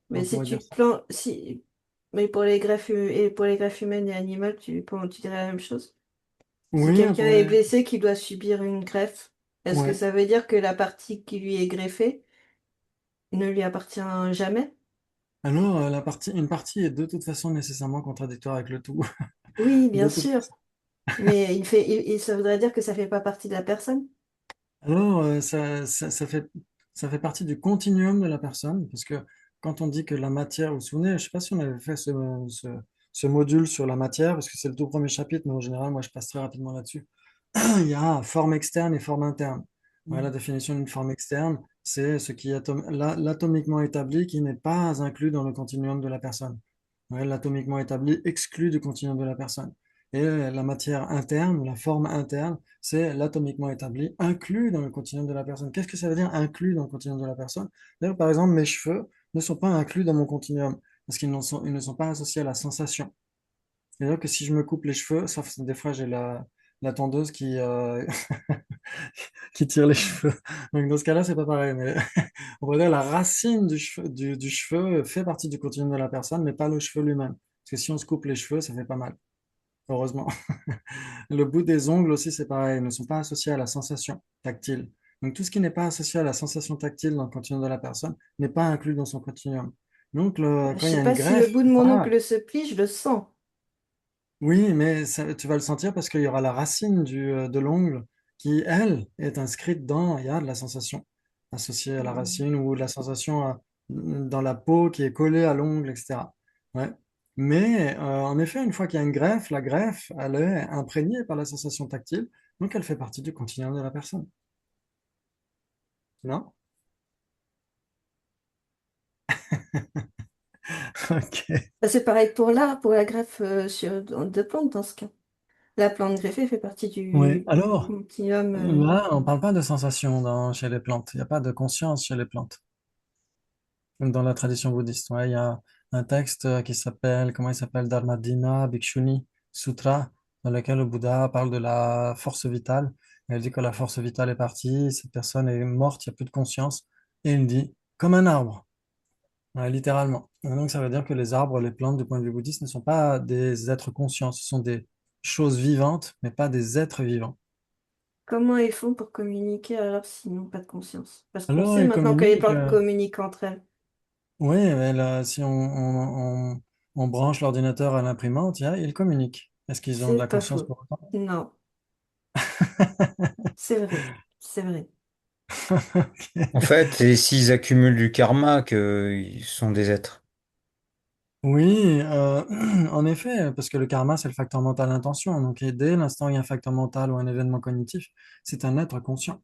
Mais On si pourrait tu dire ça. plantes, si, mais pour les greffes humaines et animales, tu dirais la même chose. Si Oui, on quelqu'un est pourrait. blessé qui doit subir une greffe, est-ce que Ouais. ça veut dire que la partie qui lui est greffée ne lui appartient jamais? Alors, une partie est de toute façon nécessairement contradictoire avec le tout. Oui, bien De toute sûr. Mais ça voudrait dire que ça fait pas partie de la personne? Alors, ça fait partie du continuum de la personne, parce que quand on dit que la matière, vous vous souvenez, je ne sais pas si on avait fait ce module sur la matière, parce que c'est le tout premier chapitre, mais en général, moi, je passe très rapidement là-dessus. Il y a forme externe et forme interne. Ouais, la définition d'une forme externe, c'est ce qui est l'atomiquement établi qui n'est pas inclus dans le continuum de la personne. Ouais, l'atomiquement établi exclu du continuum de la personne. Et la matière interne, la forme interne, c'est l'atomiquement établi inclus dans le continuum de la personne. Qu'est-ce que ça veut dire inclus dans le continuum de la personne? D'ailleurs, par exemple, mes cheveux ne sont pas inclus dans mon continuum parce ils ne sont pas associés à la sensation. C'est-à-dire que si je me coupe les cheveux, sauf des fois j'ai la tondeuse qui tire les cheveux. Donc dans ce cas-là, c'est pas pareil. Mais on va dire la racine du cheveu fait partie du continuum de la personne, mais pas le cheveu lui-même. Parce que si on se coupe les cheveux, ça fait pas mal, heureusement. Le bout des ongles aussi, c'est pareil, ils ne sont pas associés à la sensation tactile. Donc tout ce qui n'est pas associé à la sensation tactile dans le continuum de la personne n'est pas inclus dans son continuum. Donc Je quand il y sais a une pas si le greffe, bout de mon voilà. ongle se plie, je le sens. Oui, mais tu vas le sentir parce qu'il y aura la racine de l'ongle qui, elle, est inscrite dans, il y a de la sensation associée à la Mm. racine ou de la sensation dans la peau qui est collée à l'ongle, etc. Ouais. Mais en effet, une fois qu'il y a une greffe, la greffe, elle est imprégnée par la sensation tactile, donc elle fait partie du continuum de la personne. Non? Ok. Bah, c'est pareil pour l'art, pour la greffe de plantes dans ce cas. La plante greffée fait partie Oui. du Alors, continuum. là, on parle pas de sensation chez les plantes. Il n'y a pas de conscience chez les plantes. Comme dans la tradition bouddhiste. Ouais, il y a un texte qui s'appelle, comment il s'appelle? Dharmadina Bhikshuni Sutra, dans lequel le Bouddha parle de la force vitale. Et il dit que la force vitale est partie, cette personne est morte, il n'y a plus de conscience. Et il dit, comme un arbre. Ouais, littéralement. Et donc, ça veut dire que les arbres, les plantes, du point de vue bouddhiste, ne sont pas des êtres conscients. Ce sont des choses vivantes, mais pas des êtres vivants. Comment ils font pour communiquer alors s'ils n'ont pas de conscience? Parce qu'on Alors, sait ils maintenant que les communiquent. plantes communiquent entre elles. Oui, mais là, si on branche l'ordinateur à l'imprimante, ils communiquent. Est-ce qu'ils ont de C'est la pas conscience faux. pour autant? Non, c'est vrai. C'est vrai. En fait, et s'ils accumulent du karma, qu'ils sont des êtres. Oui, en effet, parce que le karma, c'est le facteur mental intention. Donc, et dès l'instant où il y a un facteur mental ou un événement cognitif, c'est un être conscient.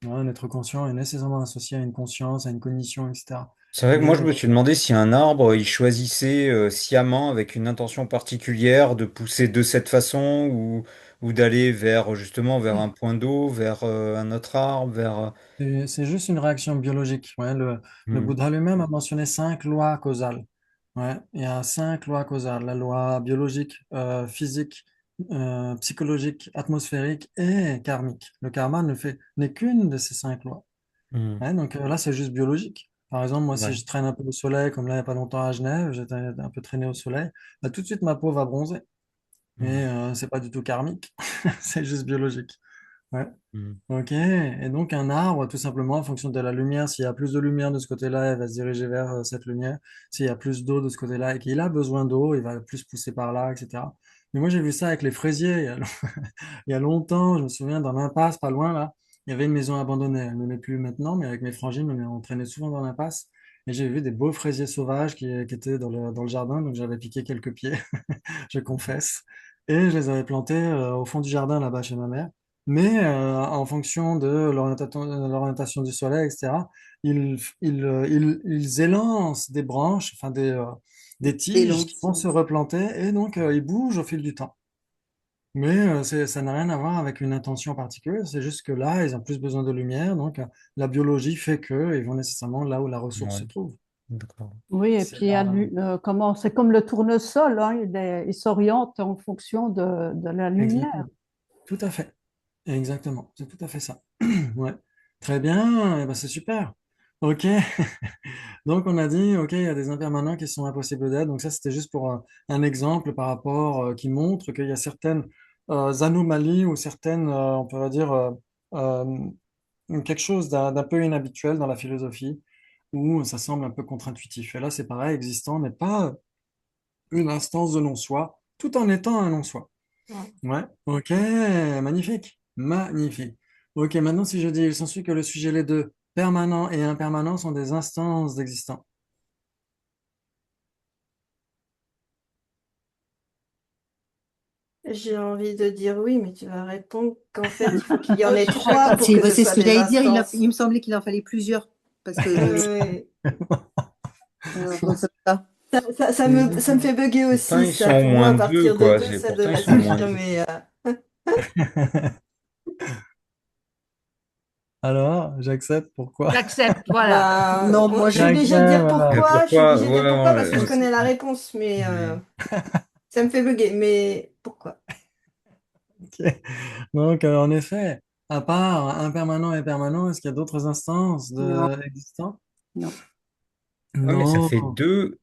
Ouais, un être conscient est nécessairement associé à une conscience, à une cognition, etc. C'est vrai que moi, je Mais me suis demandé si un arbre, il choisissait sciemment, avec une intention particulière, de pousser de cette façon ou d'aller vers, justement, vers un point d'eau, vers un autre arbre, vers... c'est juste une réaction biologique. Ouais, le Hmm, Bouddha lui-même a mentionné 5 lois causales. Ouais, il y a 5 lois causales. La loi biologique, physique, psychologique, atmosphérique et karmique. Le karma n'est qu'une de ces 5 lois. hmm, Ouais, donc là, c'est juste biologique. Par exemple, moi, si ouais, je traîne un peu au soleil, comme là, il n'y a pas longtemps à Genève, j'étais un peu traîné au soleil, bah, tout de suite, ma peau va bronzer. hmm, Et c'est pas du tout karmique, c'est juste biologique. Ouais. hmm, Ok, et donc un arbre, tout simplement, en fonction de la lumière, s'il y a plus de lumière de ce côté-là, elle va se diriger vers cette lumière. S'il y a plus d'eau de ce côté-là et qu'il a besoin d'eau, il va plus pousser par là, etc. Mais moi, j'ai vu ça avec les fraisiers il y a longtemps. Je me souviens, dans l'impasse, pas loin, là, il y avait une maison abandonnée. Elle ne l'est plus maintenant, mais avec mes frangines, on traînait souvent dans l'impasse. Et j'ai vu des beaux fraisiers sauvages qui étaient dans le jardin, donc j'avais piqué quelques pieds, je confesse. Et je les avais plantés au fond du jardin, là-bas, chez ma mère. Mais en fonction de l'orientation du soleil, etc., ils élancent des branches, enfin des Des tiges qui vont lentilles. se replanter et donc ils bougent au fil du temps. Mais ça n'a rien à voir avec une intention particulière, c'est juste que là, ils ont plus besoin de lumière, donc la biologie fait qu'ils vont nécessairement là où la ressource ouais, se trouve. d'accord. Oui, et C'est puis il y a là, comment, c'est comme le tournesol, hein, il s'oriente en fonction de la lumière. exactement. Tout à fait. Exactement. C'est tout à fait ça. Ouais. Très bien. Eh ben, c'est super. OK. Donc, on a dit, OK, il y a des impermanents qui sont impossibles d'être. Donc, ça, c'était juste pour un exemple par rapport qui montre qu'il y a certaines anomalies ou certaines, on pourrait dire, euh, quelque chose d'un peu inhabituel dans la philosophie où ça semble un peu contre-intuitif. Et là, c'est pareil, existant n'est pas une instance de non-soi, tout en étant un non-soi. Ouais, ok, magnifique, magnifique. Ok, maintenant si je dis, il s'ensuit que le sujet, les deux, permanent et impermanent, sont des instances d'existence. J'ai envie de dire oui, mais tu vas répondre qu'en fait, il faut qu'il y en ait trois pour que ce C'est ce soit que des j'allais dire. instances. Il me semblait qu'il en fallait plusieurs. Parce que. Ouais. Donc, ça. Ça me fait bugger Pourtant, aussi, ils ça. sont au Pour moi, moins à deux, partir de quoi. deux, ça Pourtant, ils devrait sont au moins suffire, deux. mais Alors, j'accepte, pourquoi? J'accepte, voilà. bah, Non, moi, je suis J'accepte, obligée de dire voilà. pourquoi. Je suis Pourquoi? obligée de Ouais, dire pourquoi parce que je ouais, connais la réponse, mais ouais. ça me fait bugger. Mais pourquoi? Ok. Donc, en effet, à part impermanent et permanent, est-ce qu'il y a d'autres instances non, existantes? non. Ouais, mais ça Non. fait deux.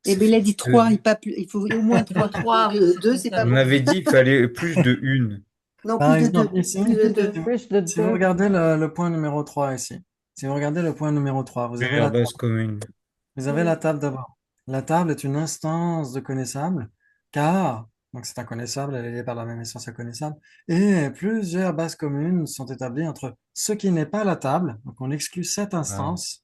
Eh Ça bien, il fait a dit deux. trois, il faut au moins trois. Trois, Donc, oui, c'est deux, c'est pas On totalement. beaucoup. avait dit qu'il fallait plus de une. Non, Par plus de deux. exemple, ici, Plus de Plus deux. de deux. Plus de si vous deux. regardez le point numéro 3 ici, si vous regardez le point numéro 3, vous avez Plusieurs la bases communes. Vous avez la Mm. table d'abord. La table est une instance de connaissable, car, donc c'est inconnaissable, elle est liée par la même essence inconnaissable, et plusieurs bases communes sont établies entre ce qui n'est pas la table, donc on exclut cette Ah, instance,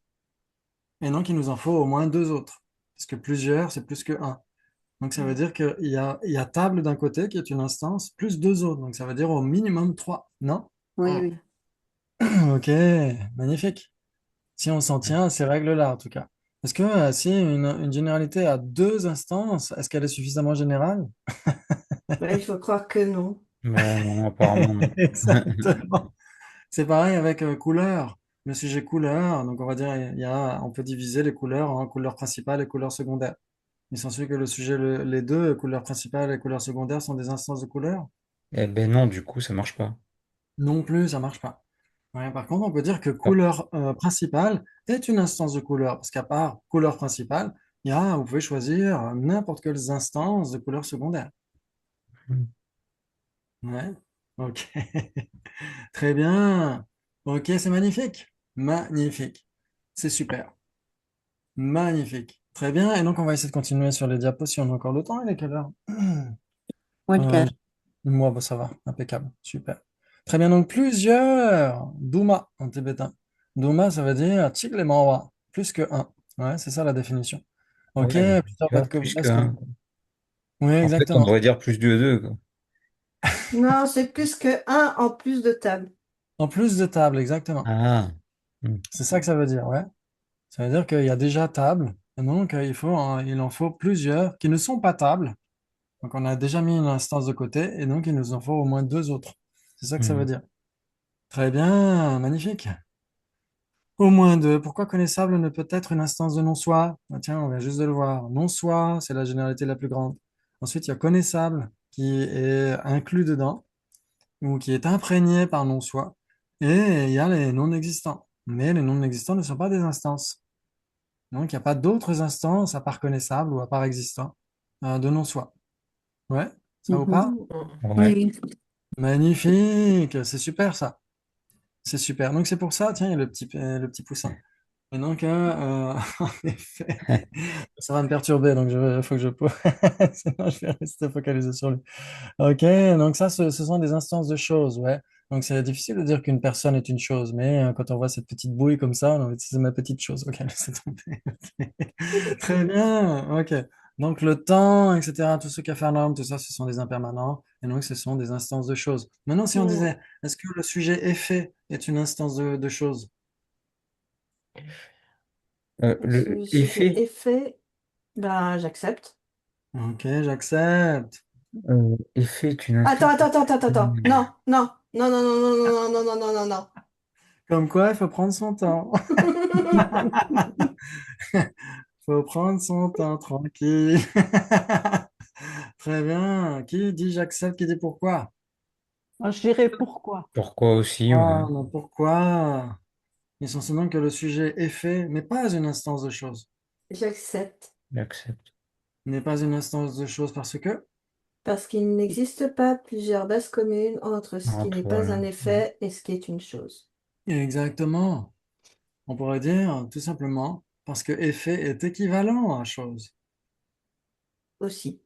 et donc il nous en faut au moins deux autres, parce que plusieurs, c'est plus que un. Donc ça veut dire qu'il y a table d'un côté qui est une instance, plus deux autres, donc ça veut dire au minimum trois, non? Oui, oui. Ok, magnifique. Si on s'en tient à ces règles-là, en tout cas. Est-ce que si une généralité a deux instances, est-ce qu'elle est suffisamment générale? Ouais, il faut croire que non. Bah, non, apparemment non. Exactement. C'est pareil avec couleur. Le sujet couleur, donc on va dire, on peut diviser les couleurs en couleurs principales et couleurs secondaires. Il s'ensuit que le sujet, les deux, couleurs principales et couleurs secondaires, sont des instances de couleur. Eh ben non, du coup, ça marche pas. Non plus, ça marche pas. Ouais, par contre, on peut dire que Ah. couleur principale est une instance de couleur, parce qu'à part couleur principale, vous pouvez choisir n'importe quelles instances de couleur secondaire. Ouais, ok. Très bien. Ok, c'est magnifique. Magnifique. C'est super. Magnifique. Très bien. Et donc, on va essayer de continuer sur les diapos si on a encore le temps. Il est quelle heure? Moins le Euh, cas. moi, bah, ça va. Impeccable. Super. Très bien. Donc, plusieurs. Duma en tibétain. Duma, ça veut dire Chiglemawa. Plus que un. Ouais, c'est ça la définition. Ok, Ouais, plusieurs tu vois, plus bas qu'un. Oui, En fait, on exactement. devrait dire plus de deux, quoi. Non, c'est plus que un en plus de table. En plus de table, exactement. Ah. Hmm. C'est ça que ça veut dire, ouais. Ça veut dire qu'il y a déjà table, et donc il en faut plusieurs qui ne sont pas tables. Donc on a déjà mis une instance de côté, et donc il nous en faut au moins deux autres. C'est ça que ça veut Hmm. dire. Très bien, magnifique. Au moins deux. Pourquoi connaissable ne peut être une instance de non-soi? Ah, tiens, on vient juste de le voir. Non-soi, c'est la généralité la plus grande. Ensuite, il y a connaissable qui est inclus dedans, ou qui est imprégné par non-soi. Et il y a les non-existants. Mais les non-existants ne sont pas des instances. Donc, il n'y a pas d'autres instances à part connaissables ou à part existants de non-soi. Ouais, ça vous Mhm. parle? Oui, Ouais. oui. Magnifique, c'est super ça. C'est super. Donc, c'est pour ça, tiens, il y a le petit poussin. Et donc, en effet, ça va me perturber, donc il faut que je pose. Sinon, je vais rester focalisé sur lui. Ok, donc ça, ce sont des instances de choses, ouais. Donc c'est difficile de dire qu'une personne est une chose, mais quand on voit cette petite bouille comme ça, on a envie de dire, c'est ma petite chose. Ok, laissez tomber. Ok. Très bien, ok. Donc le temps, etc., tout ce capharnaüm, tout ça, ce sont des impermanents, et donc ce sont des instances de choses. Maintenant, si on Hmm. disait, est-ce que le sujet effet est une instance de chose? Le Le sujet effet, est fait, ben j'accepte. Ok, j'accepte. effet est une Attends, instance. attends, attends, attends, attends. Non, non, non, non, non, non, non, non, non, non, non, non. Comme quoi, il faut prendre son temps. Faut prendre son temps, tranquille. Très bien. Qui dit j'accepte, qui dit pourquoi? Moi, je dirais pourquoi. Pourquoi aussi, Ah, ouais. non, pourquoi? Essentiellement que le sujet est fait n'est pas une instance de chose. J'accepte. J'accepte. N'est pas une instance de chose parce que, Parce qu'il n'existe pas plusieurs bases communes entre ce qui n'est Entre, pas voilà. un effet et ce qui est une chose. exactement, on pourrait dire tout simplement parce que effet est équivalent à chose. Aussi.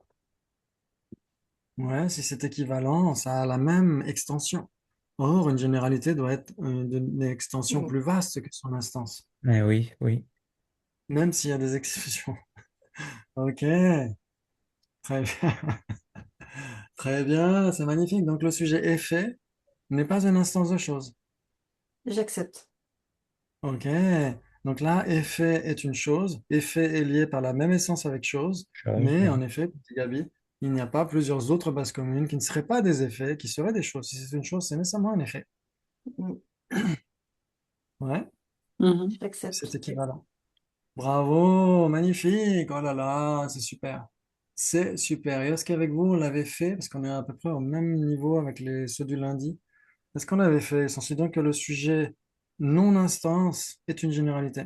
Ouais, si c'est équivalent, ça a la même extension. Or, une généralité doit être une extension Hmm. plus vaste que son instance, Mais oui, oui. même s'il y a des exceptions. Ok, très bien. Très bien, c'est magnifique. Donc le sujet effet n'est pas une instance de chose. J'accepte. Ok, donc là, effet est une chose. Effet est lié par la même essence avec chose. Chose, Mais ouais. en effet, petit Gabi, il n'y a pas plusieurs autres bases communes qui ne seraient pas des effets, qui seraient des choses. Si c'est une chose, c'est nécessairement un effet. Hmm. Ouais, Mhm. c'est J'accepte. équivalent. Bravo, magnifique. Oh là là, c'est super. C'est super. Et est-ce qu'avec vous, on l'avait fait, parce qu'on est à peu près au même niveau avec ceux du lundi, est-ce qu'on avait fait, censé donc que le sujet non-instance est une généralité?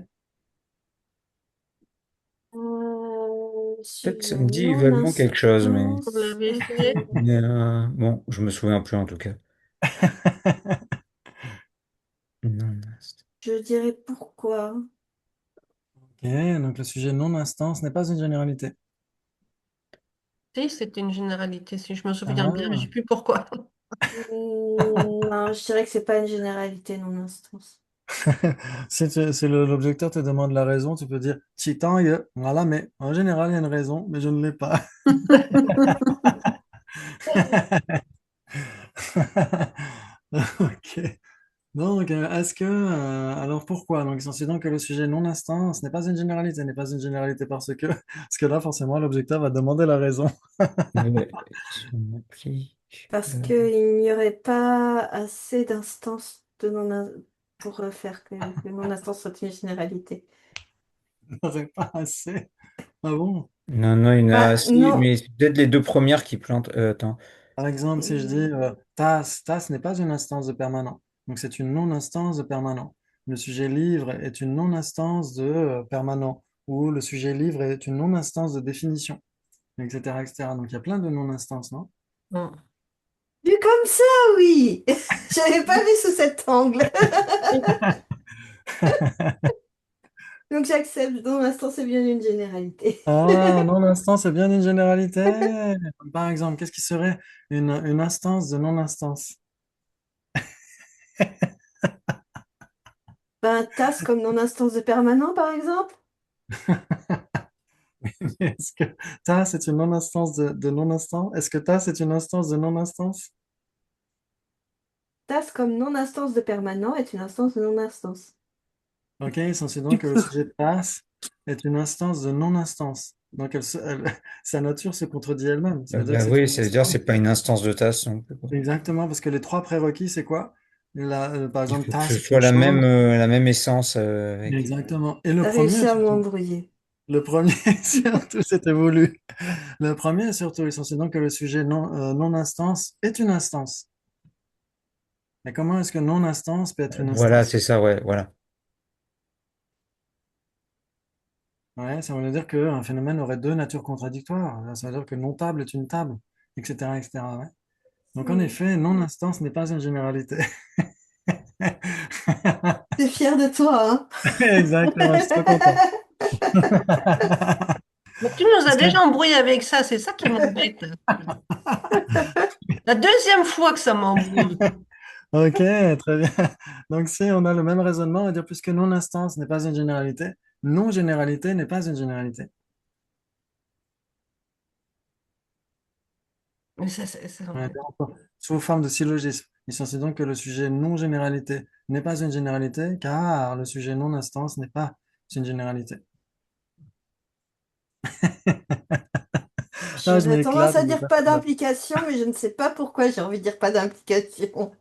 Peut-être ça Sujet me dit non vaguement quelque chose, Vous instance. l'avez fait? mais, bon, je me souviens plus en tout cas. Non, Je dirais pourquoi. Ok, donc le sujet non-instance n'est pas une généralité. Si, c'est une généralité, si je me souviens bien, mais je ne Ah, sais plus pourquoi. Non, je dirais que c'est pas une généralité non instance. si l'objecteur te demande la raison, tu peux dire Chitangue, voilà, mais en général, il y a une raison, mais je ne l'ai pas. Ok. Donc, Donc, alors pourquoi? Donc, considérant que le sujet non-instance n'est pas une généralité, n'est pas une généralité parce que là, forcément, l'objecteur va demander la raison. Si on applique, Parce qu'il n'y aurait pas assez d'instances pour faire que le non-instance soit une généralité. Il n'aurait pas assez. Ah bon? Non, non, il y en Bah, a, si, non. mais c'est peut-être les deux premières qui plantent. Attends. Par exemple, si je dis TAS n'est pas une instance de permanent. Donc, c'est une non-instance de permanent. Le sujet livre est une non-instance de permanent. Ou le sujet livre est une non-instance de définition, etc., etc. Donc, il y a plein de non-instances, non? Mm. Vu comme ça, oui. J'avais pas vu sous cet angle. Donc j'accepte. Dans l'instant, c'est bien une généralité. Ah, non-instance, c'est bien une généralité. Par exemple, qu'est-ce qui serait une instance de non-instance? Ben, tasse comme non-instance de permanent, par exemple. Est-ce que TAS c'est une non-instance de non-instance? Est-ce que TAS c'est une instance de non-instance? Tasse comme non-instance de permanent est une instance de non-instance. Ok, censé Tu donc que le peux. sujet de TAS est une instance de non-instance. Donc, sa nature se contredit elle-même. Ça veut dire que Bah c'est oui, une ça veut dire que instance. c'est pas une instance de tasse non plus, quoi. Exactement, parce que les trois prérequis, c'est quoi? Par Il exemple, faut que TAS ce c'est soit une chose. la même essence avec. Exactement. Et le T'as premier, réussi à surtout. m'embrouiller. Le premier, surtout, c'était voulu. Le premier, surtout, est censé donc que le sujet non-instance est une instance. Mais comment est-ce que non-instance peut être une Voilà, instance? c'est ça, ouais, voilà. Ouais, ça veut dire qu'un phénomène aurait deux natures contradictoires. Ça veut dire que non-table est une table, etc., etc. Ouais. Donc, en Hmm. effet, non-instance n'est pas une généralité. T'es fier de toi, hein? Exactement, je suis trop content. Mais tu nous as Parce que- déjà embrouillé avec ça, c'est ça qui m'embête. La deuxième fois que ça m'embrouille. Ok, très bien. Donc, si on a le même raisonnement, on va dire puisque non-instance n'est pas une généralité, non-généralité n'est pas une généralité. Mais Ouais, sous forme de syllogisme. Il s'agit donc que le sujet non-généralité n'est pas une généralité, car le sujet non-instance n'est pas une généralité. Ah, je J'aurais tendance m'éclate à avec dire ça. pas d'implication, mais je ne sais pas pourquoi j'ai envie de dire pas d'implication.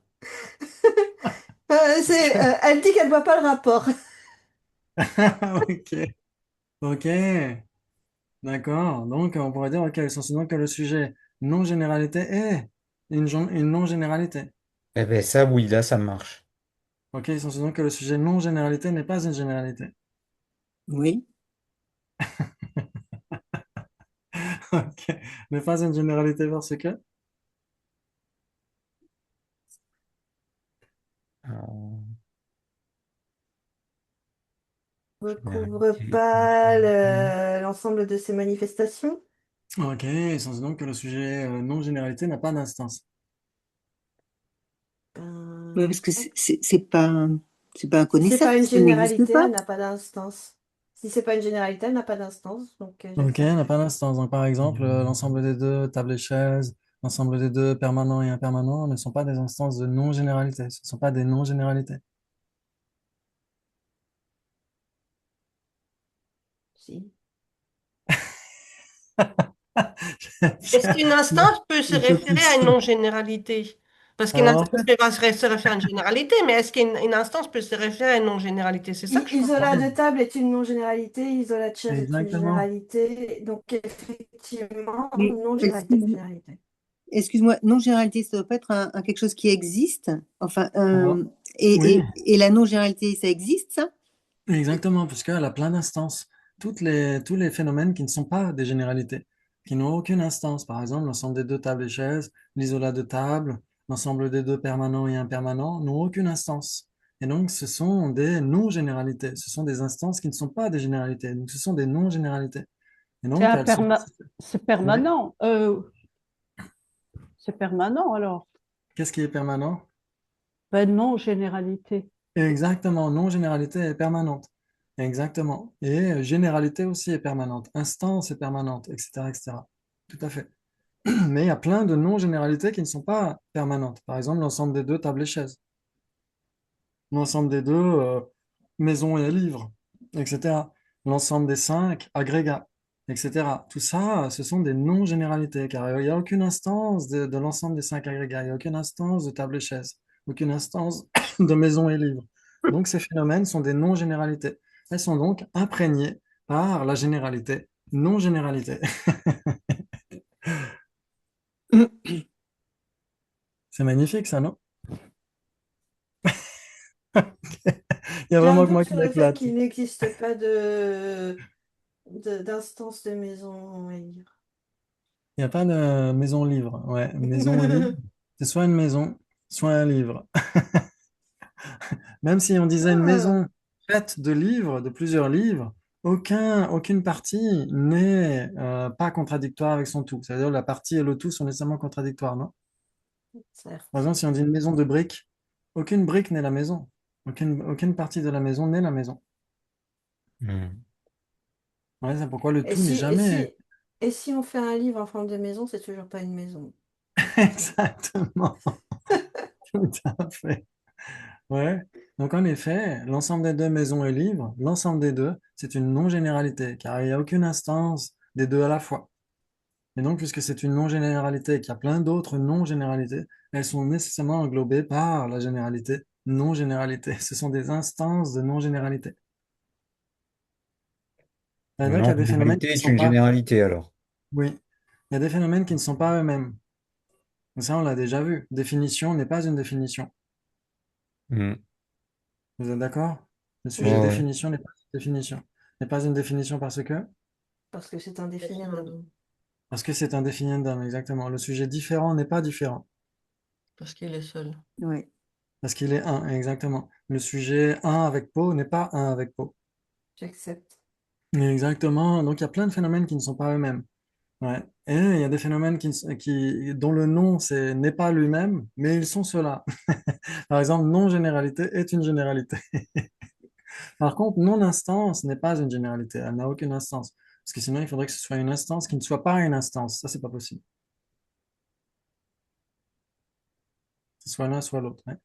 Elle dit qu'elle voit pas le rapport. Ok, ok, d'accord. Donc, on pourrait dire, ok, essentiellement que le sujet non-généralité est une non-généralité. Eh ben ça, oui, là, ça marche. Ok, essentiellement que le sujet non-généralité n'est pas une généralité. Oui. Ok, n'est pas une généralité parce que. Alors, Recouvre généralité. pas l'ensemble de ces manifestations. Ok, essentiellement que le sujet non-généralité n'a pas d'instance. Ouais, Ben, parce que c'est pas si c'est inconnaissable, pas une ça n'existe généralité, pas. elle n'a pas d'instance. Si c'est pas une généralité, elle n'a pas d'instance, donc Ok, j'accepte. n'a pas d'instance. Donc, par exemple, l'ensemble des deux tables et chaises, l'ensemble des deux permanents et impermanents ne sont pas des instances de non-généralité. Ce ne sont pas des non-généralités. Si. Est-ce qu'une instance peut se Je te référer à pousse. une non-généralité? Parce qu'une Alors, en instance fait, peut pas se référer à une généralité, mais est-ce qu'une instance peut se référer à une non-généralité? C'est ça que je comprends. Isola de table est une non-généralité, isola de chaise est une exactement. généralité, donc effectivement, Mais non-généralité, c'est une généralité. excuse-moi, non-généralité, ça doit pas être quelque chose qui existe. Enfin, Alors, et, oui, et la non-généralité, ça existe, ça? exactement, puisqu'elle a plein d'instances. Tous les phénomènes qui ne sont pas des généralités, qui n'ont aucune instance. Par exemple, l'ensemble des deux tables et chaises, l'isolat de table, l'ensemble des deux permanents et impermanents n'ont aucune instance. Et donc, ce sont des non-généralités. Ce sont des instances qui ne sont pas des généralités. Donc, ce sont des non-généralités. Et C'est donc, elles sont... c'est Oui. permanent. C'est permanent alors. Qu'est-ce qui est permanent? Ben non, généralité. Exactement, non-généralité est permanente. Exactement. Et généralité aussi est permanente. Instance est permanente, etc., etc. Tout à fait. Mais il y a plein de non-généralités qui ne sont pas permanentes. Par exemple, l'ensemble des deux tables et chaises. L'ensemble des deux, maison et livre, etc. L'ensemble des cinq, agrégats, etc. Tout ça, ce sont des non-généralités, car il n'y a aucune instance de l'ensemble des cinq agrégats, il n'y a aucune instance de table et chaise, aucune instance de maison et livre. Donc ces phénomènes sont des non-généralités. Elles sont donc imprégnées par la généralité, non-généralité. C'est magnifique ça, non? Il y a J'ai un vraiment que doute moi qui sur le fait m'éclate. qu'il n'existe pas d'instance de maison à lire. Il n'y a pas de maison livre. Ouais, maison livre, c'est soit une maison, soit un livre. Même si on disait une Ah, maison faite de livres, de plusieurs livres, aucune partie n'est pas contradictoire avec son tout. C'est-à-dire la partie et le tout sont nécessairement contradictoires, non? Par certes. exemple, si on dit une maison de briques, aucune brique n'est la maison. Aucune partie de la maison n'est la maison. Hmm. Ouais, c'est pourquoi le Et tout n'est si, et jamais si, et si on fait un livre en forme de maison, c'est toujours pas une maison. exactement. Tout à fait. Ouais. Donc en effet, l'ensemble des deux maisons et livres, l'ensemble des deux, c'est une non-généralité, car il n'y a aucune instance des deux à la fois. Et donc, puisque c'est une non-généralité et qu'il y a plein d'autres non-généralités, elles sont nécessairement englobées par la généralité non-généralité. Ce sont des instances de non-généralité. C'est-à-dire qu'il y a des phénomènes Non-généralité qui ne est sont une pas, généralité alors. oui, il y a des phénomènes qui ne sont pas eux-mêmes. Ça, on l'a déjà vu. Définition n'est pas une définition. Hmm. Vous êtes d'accord? Le Ouais, sujet ouais. définition n'est pas une définition. N'est pas une définition Parce que c'est indéfini maintenant. parce que c'est un définiendum, exactement. Le sujet différent n'est pas différent, Parce qu'il est seul. Ouais. parce qu'il est un, exactement. Le sujet un avec peau n'est pas un avec peau. J'accepte. Exactement. Donc il y a plein de phénomènes qui ne sont pas eux-mêmes. Ouais. Et il y a des phénomènes dont le nom n'est pas lui-même, mais ils sont ceux-là. Par exemple, non-généralité est une généralité. Par contre, non-instance n'est pas une généralité. Elle n'a aucune instance. Parce que sinon, il faudrait que ce soit une instance qui ne soit pas une instance. Ça, c'est pas possible. Que ce soit l'un, soit l'autre. Ouais.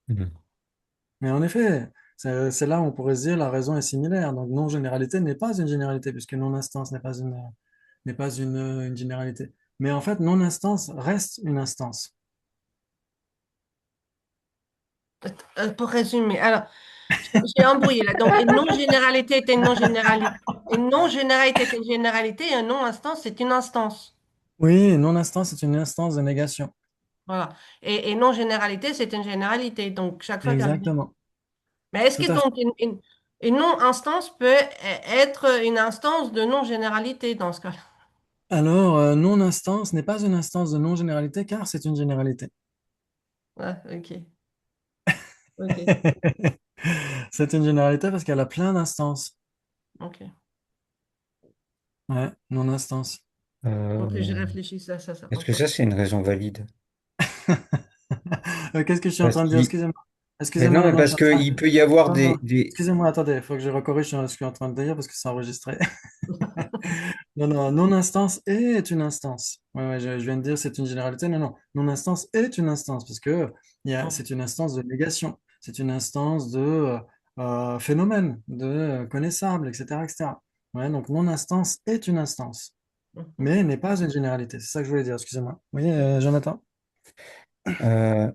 Hmm. Mais en effet, c'est là où on pourrait se dire la raison est similaire. Donc, non-généralité n'est pas une généralité, puisque non-instance n'est pas une généralité. Mais en fait, non-instance reste une instance. Pour résumer, alors, j'ai embrouillé là. Donc, une non-généralité est une non-généralité. Une non-généralité est une généralité et un non-instance, c'est une instance. Oui, non-instance est une instance de négation. Voilà. Et non-généralité, c'est une généralité. Donc, chaque fois qu'il y en a. Exactement. Mais est-ce Tout que à fait. donc une non-instance peut être une instance de non-généralité dans ce cas-là? Alors, non-instance n'est pas une instance de non-généralité, car c'est une généralité. Ah, ok. Ok. C'est une généralité parce qu'elle a plein d'instances. Ok. Ouais, non-instance. Faut que je Euh, réfléchisse à ça. Est-ce que Ok. ça, c'est une raison valide? Qu'est-ce que je suis en Parce train de dire? qu'il... Excusez-moi. Mais Excusez-moi, non, non, mais non, je parce suis en train qu'il peut y avoir non, non. des... Excusez-moi, attendez, il faut que je corrige ce que je suis en train de dire parce que c'est enregistré. Non, non, non-instance est une instance. Ouais, ouais, je viens de dire c'est une généralité. Non, non, non-instance est une instance parce que Ok. c'est une instance de négation. C'est une instance de phénomène, de connaissable, etc., etc. Ouais, donc non-instance est une instance, Mhm. mais n'est pas une généralité. C'est ça que je voulais dire, excusez-moi. Oui, Jonathan? euh,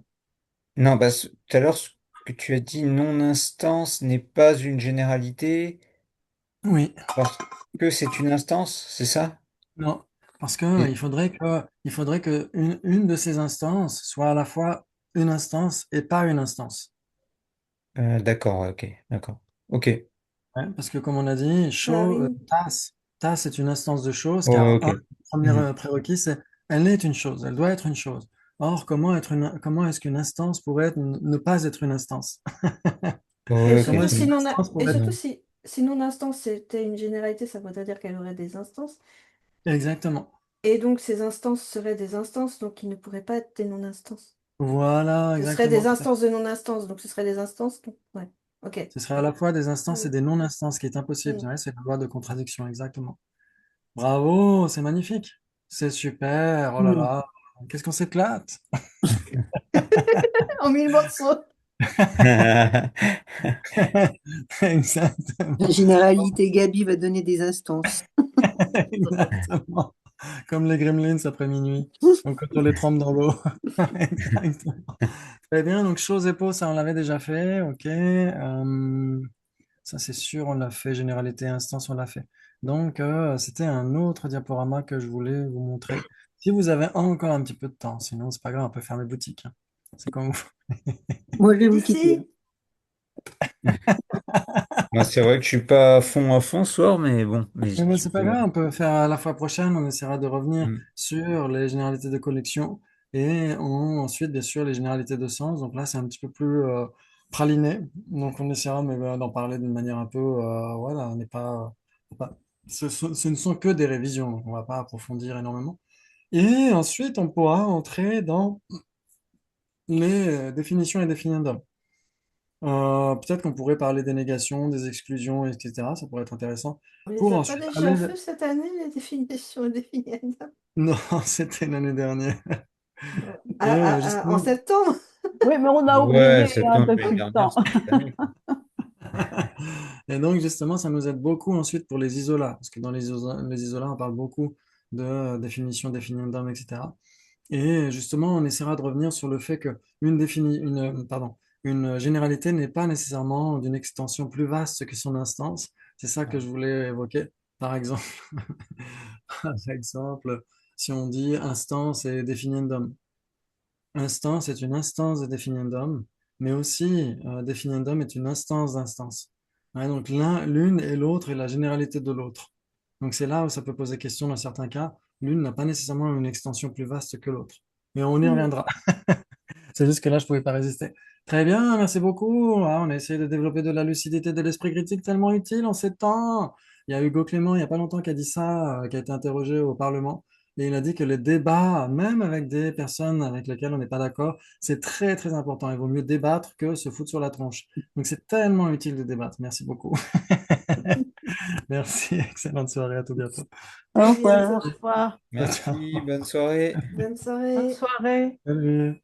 Non, tout à l'heure, ce que tu as dit, non-instance n'est pas une généralité Oui, parce que c'est une instance, c'est ça? non, parce que Et, il faudrait que une de ces instances soit à la fois une instance et pas une instance. d'accord, ouais, ok, d'accord. Ok, Ouais, parce que comme on a dit, Bah oui. tasse est une instance de chose, ouais, car ok. un premier Mhm. prérequis, c'est elle est une chose, elle doit être une chose. Or, comment est-ce qu'une instance pourrait ne pas être une instance? Ouais, ok, Comment Et est-ce c'est qu'une bon. instance et pourrait être... surtout Ouais. si non-instance c'était une généralité, ça voudrait dire qu'elle aurait des instances. Exactement. Et donc ces instances seraient des instances, donc ils ne pourraient pas être des non-instances. Voilà, Ce seraient exactement, des tout à fait. instances de non-instances, donc ce seraient des instances. Ouais. Ok. Ce serait à la fois des instances et Mm, des non-instances, ce qui est impossible. mm. Ouais, c'est la loi de contradiction, exactement. Bravo, c'est magnifique. C'est super. Oh là Mm. là. Qu'est-ce qu'on s'éclate. En mille morceaux. La Exactement. généralité, Gabi va donner des instances. Exactement. Comme les gremlins après minuit. Donc, quand on les trempe dans l'eau. Exactement. Très bien. Donc, choses et peaux, ça, on l'avait déjà fait. OK. Ça, c'est sûr, on l'a fait. Généralité, instance, on l'a fait. Donc, c'était un autre diaporama que je voulais vous montrer. Si vous avez encore un petit peu de temps, sinon, c'est pas grave, on peut fermer boutique, hein. C'est comme vous. Moi, je vais vous quitter. D'ici, Moi, c'est vrai que je suis pas à fond ce soir, mais bon, mais Mais bon, tu c'est pas peux. grave, on peut faire à la fois prochaine, on essaiera de revenir Mm. sur les généralités de collection et ensuite, bien sûr, les généralités de sens. Donc là, c'est un petit peu plus praliné. Donc on essaiera mais, d'en parler d'une manière un peu, voilà, on n'est pas- ce ne sont que des révisions, donc on va pas approfondir énormément. Et ensuite, on pourra entrer dans les définitions et définiendums. Peut-être qu'on pourrait parler des négations, des exclusions, etc. Ça pourrait être intéressant on les pour a pas ensuite déjà aller fait cette année, les définitions et définitions. Non, c'était l'année dernière. Et En justement, septembre? Oui, mais on a Ouais, oublié hein, septembre l'année depuis le dernière, temps. c'était cette année, quoi. et donc justement, ça nous aide beaucoup ensuite pour les isolats, parce que dans les isolats, on parle beaucoup de définition, définiendum, etc. Et justement, on essaiera de revenir sur le fait que une généralité n'est pas nécessairement d'une extension plus vaste que son instance. C'est ça que je voulais évoquer. Par exemple, par exemple, si on dit instance et définiendum. Instance est une instance de définiendum, mais aussi définiendum est une instance d'instance. Ouais, donc l'une et l'autre est la généralité de l'autre. Donc c'est là où ça peut poser question dans certains cas. L'une n'a pas nécessairement une extension plus vaste que l'autre. Mais on y Hmm. reviendra. C'est juste que là, je pouvais pas résister. Très bien, merci beaucoup. Ah, on a essayé de développer de la lucidité de l'esprit critique tellement utile en ces temps. Il y a Hugo Clément, il n'y a pas longtemps, qui a dit ça, qui a été interrogé au Parlement. Et il a dit que les débats, même avec des personnes avec lesquelles on n'est pas d'accord, c'est très, très important. Il vaut mieux débattre que se foutre sur la tronche. Donc, c'est tellement utile de débattre. Merci beaucoup. Merci. Excellente soirée. À tout bientôt. Au À revoir. Au bientôt. revoir. Ciao, ciao. Merci, bonne soirée. Bonne Bonne soirée. soirée. Salut.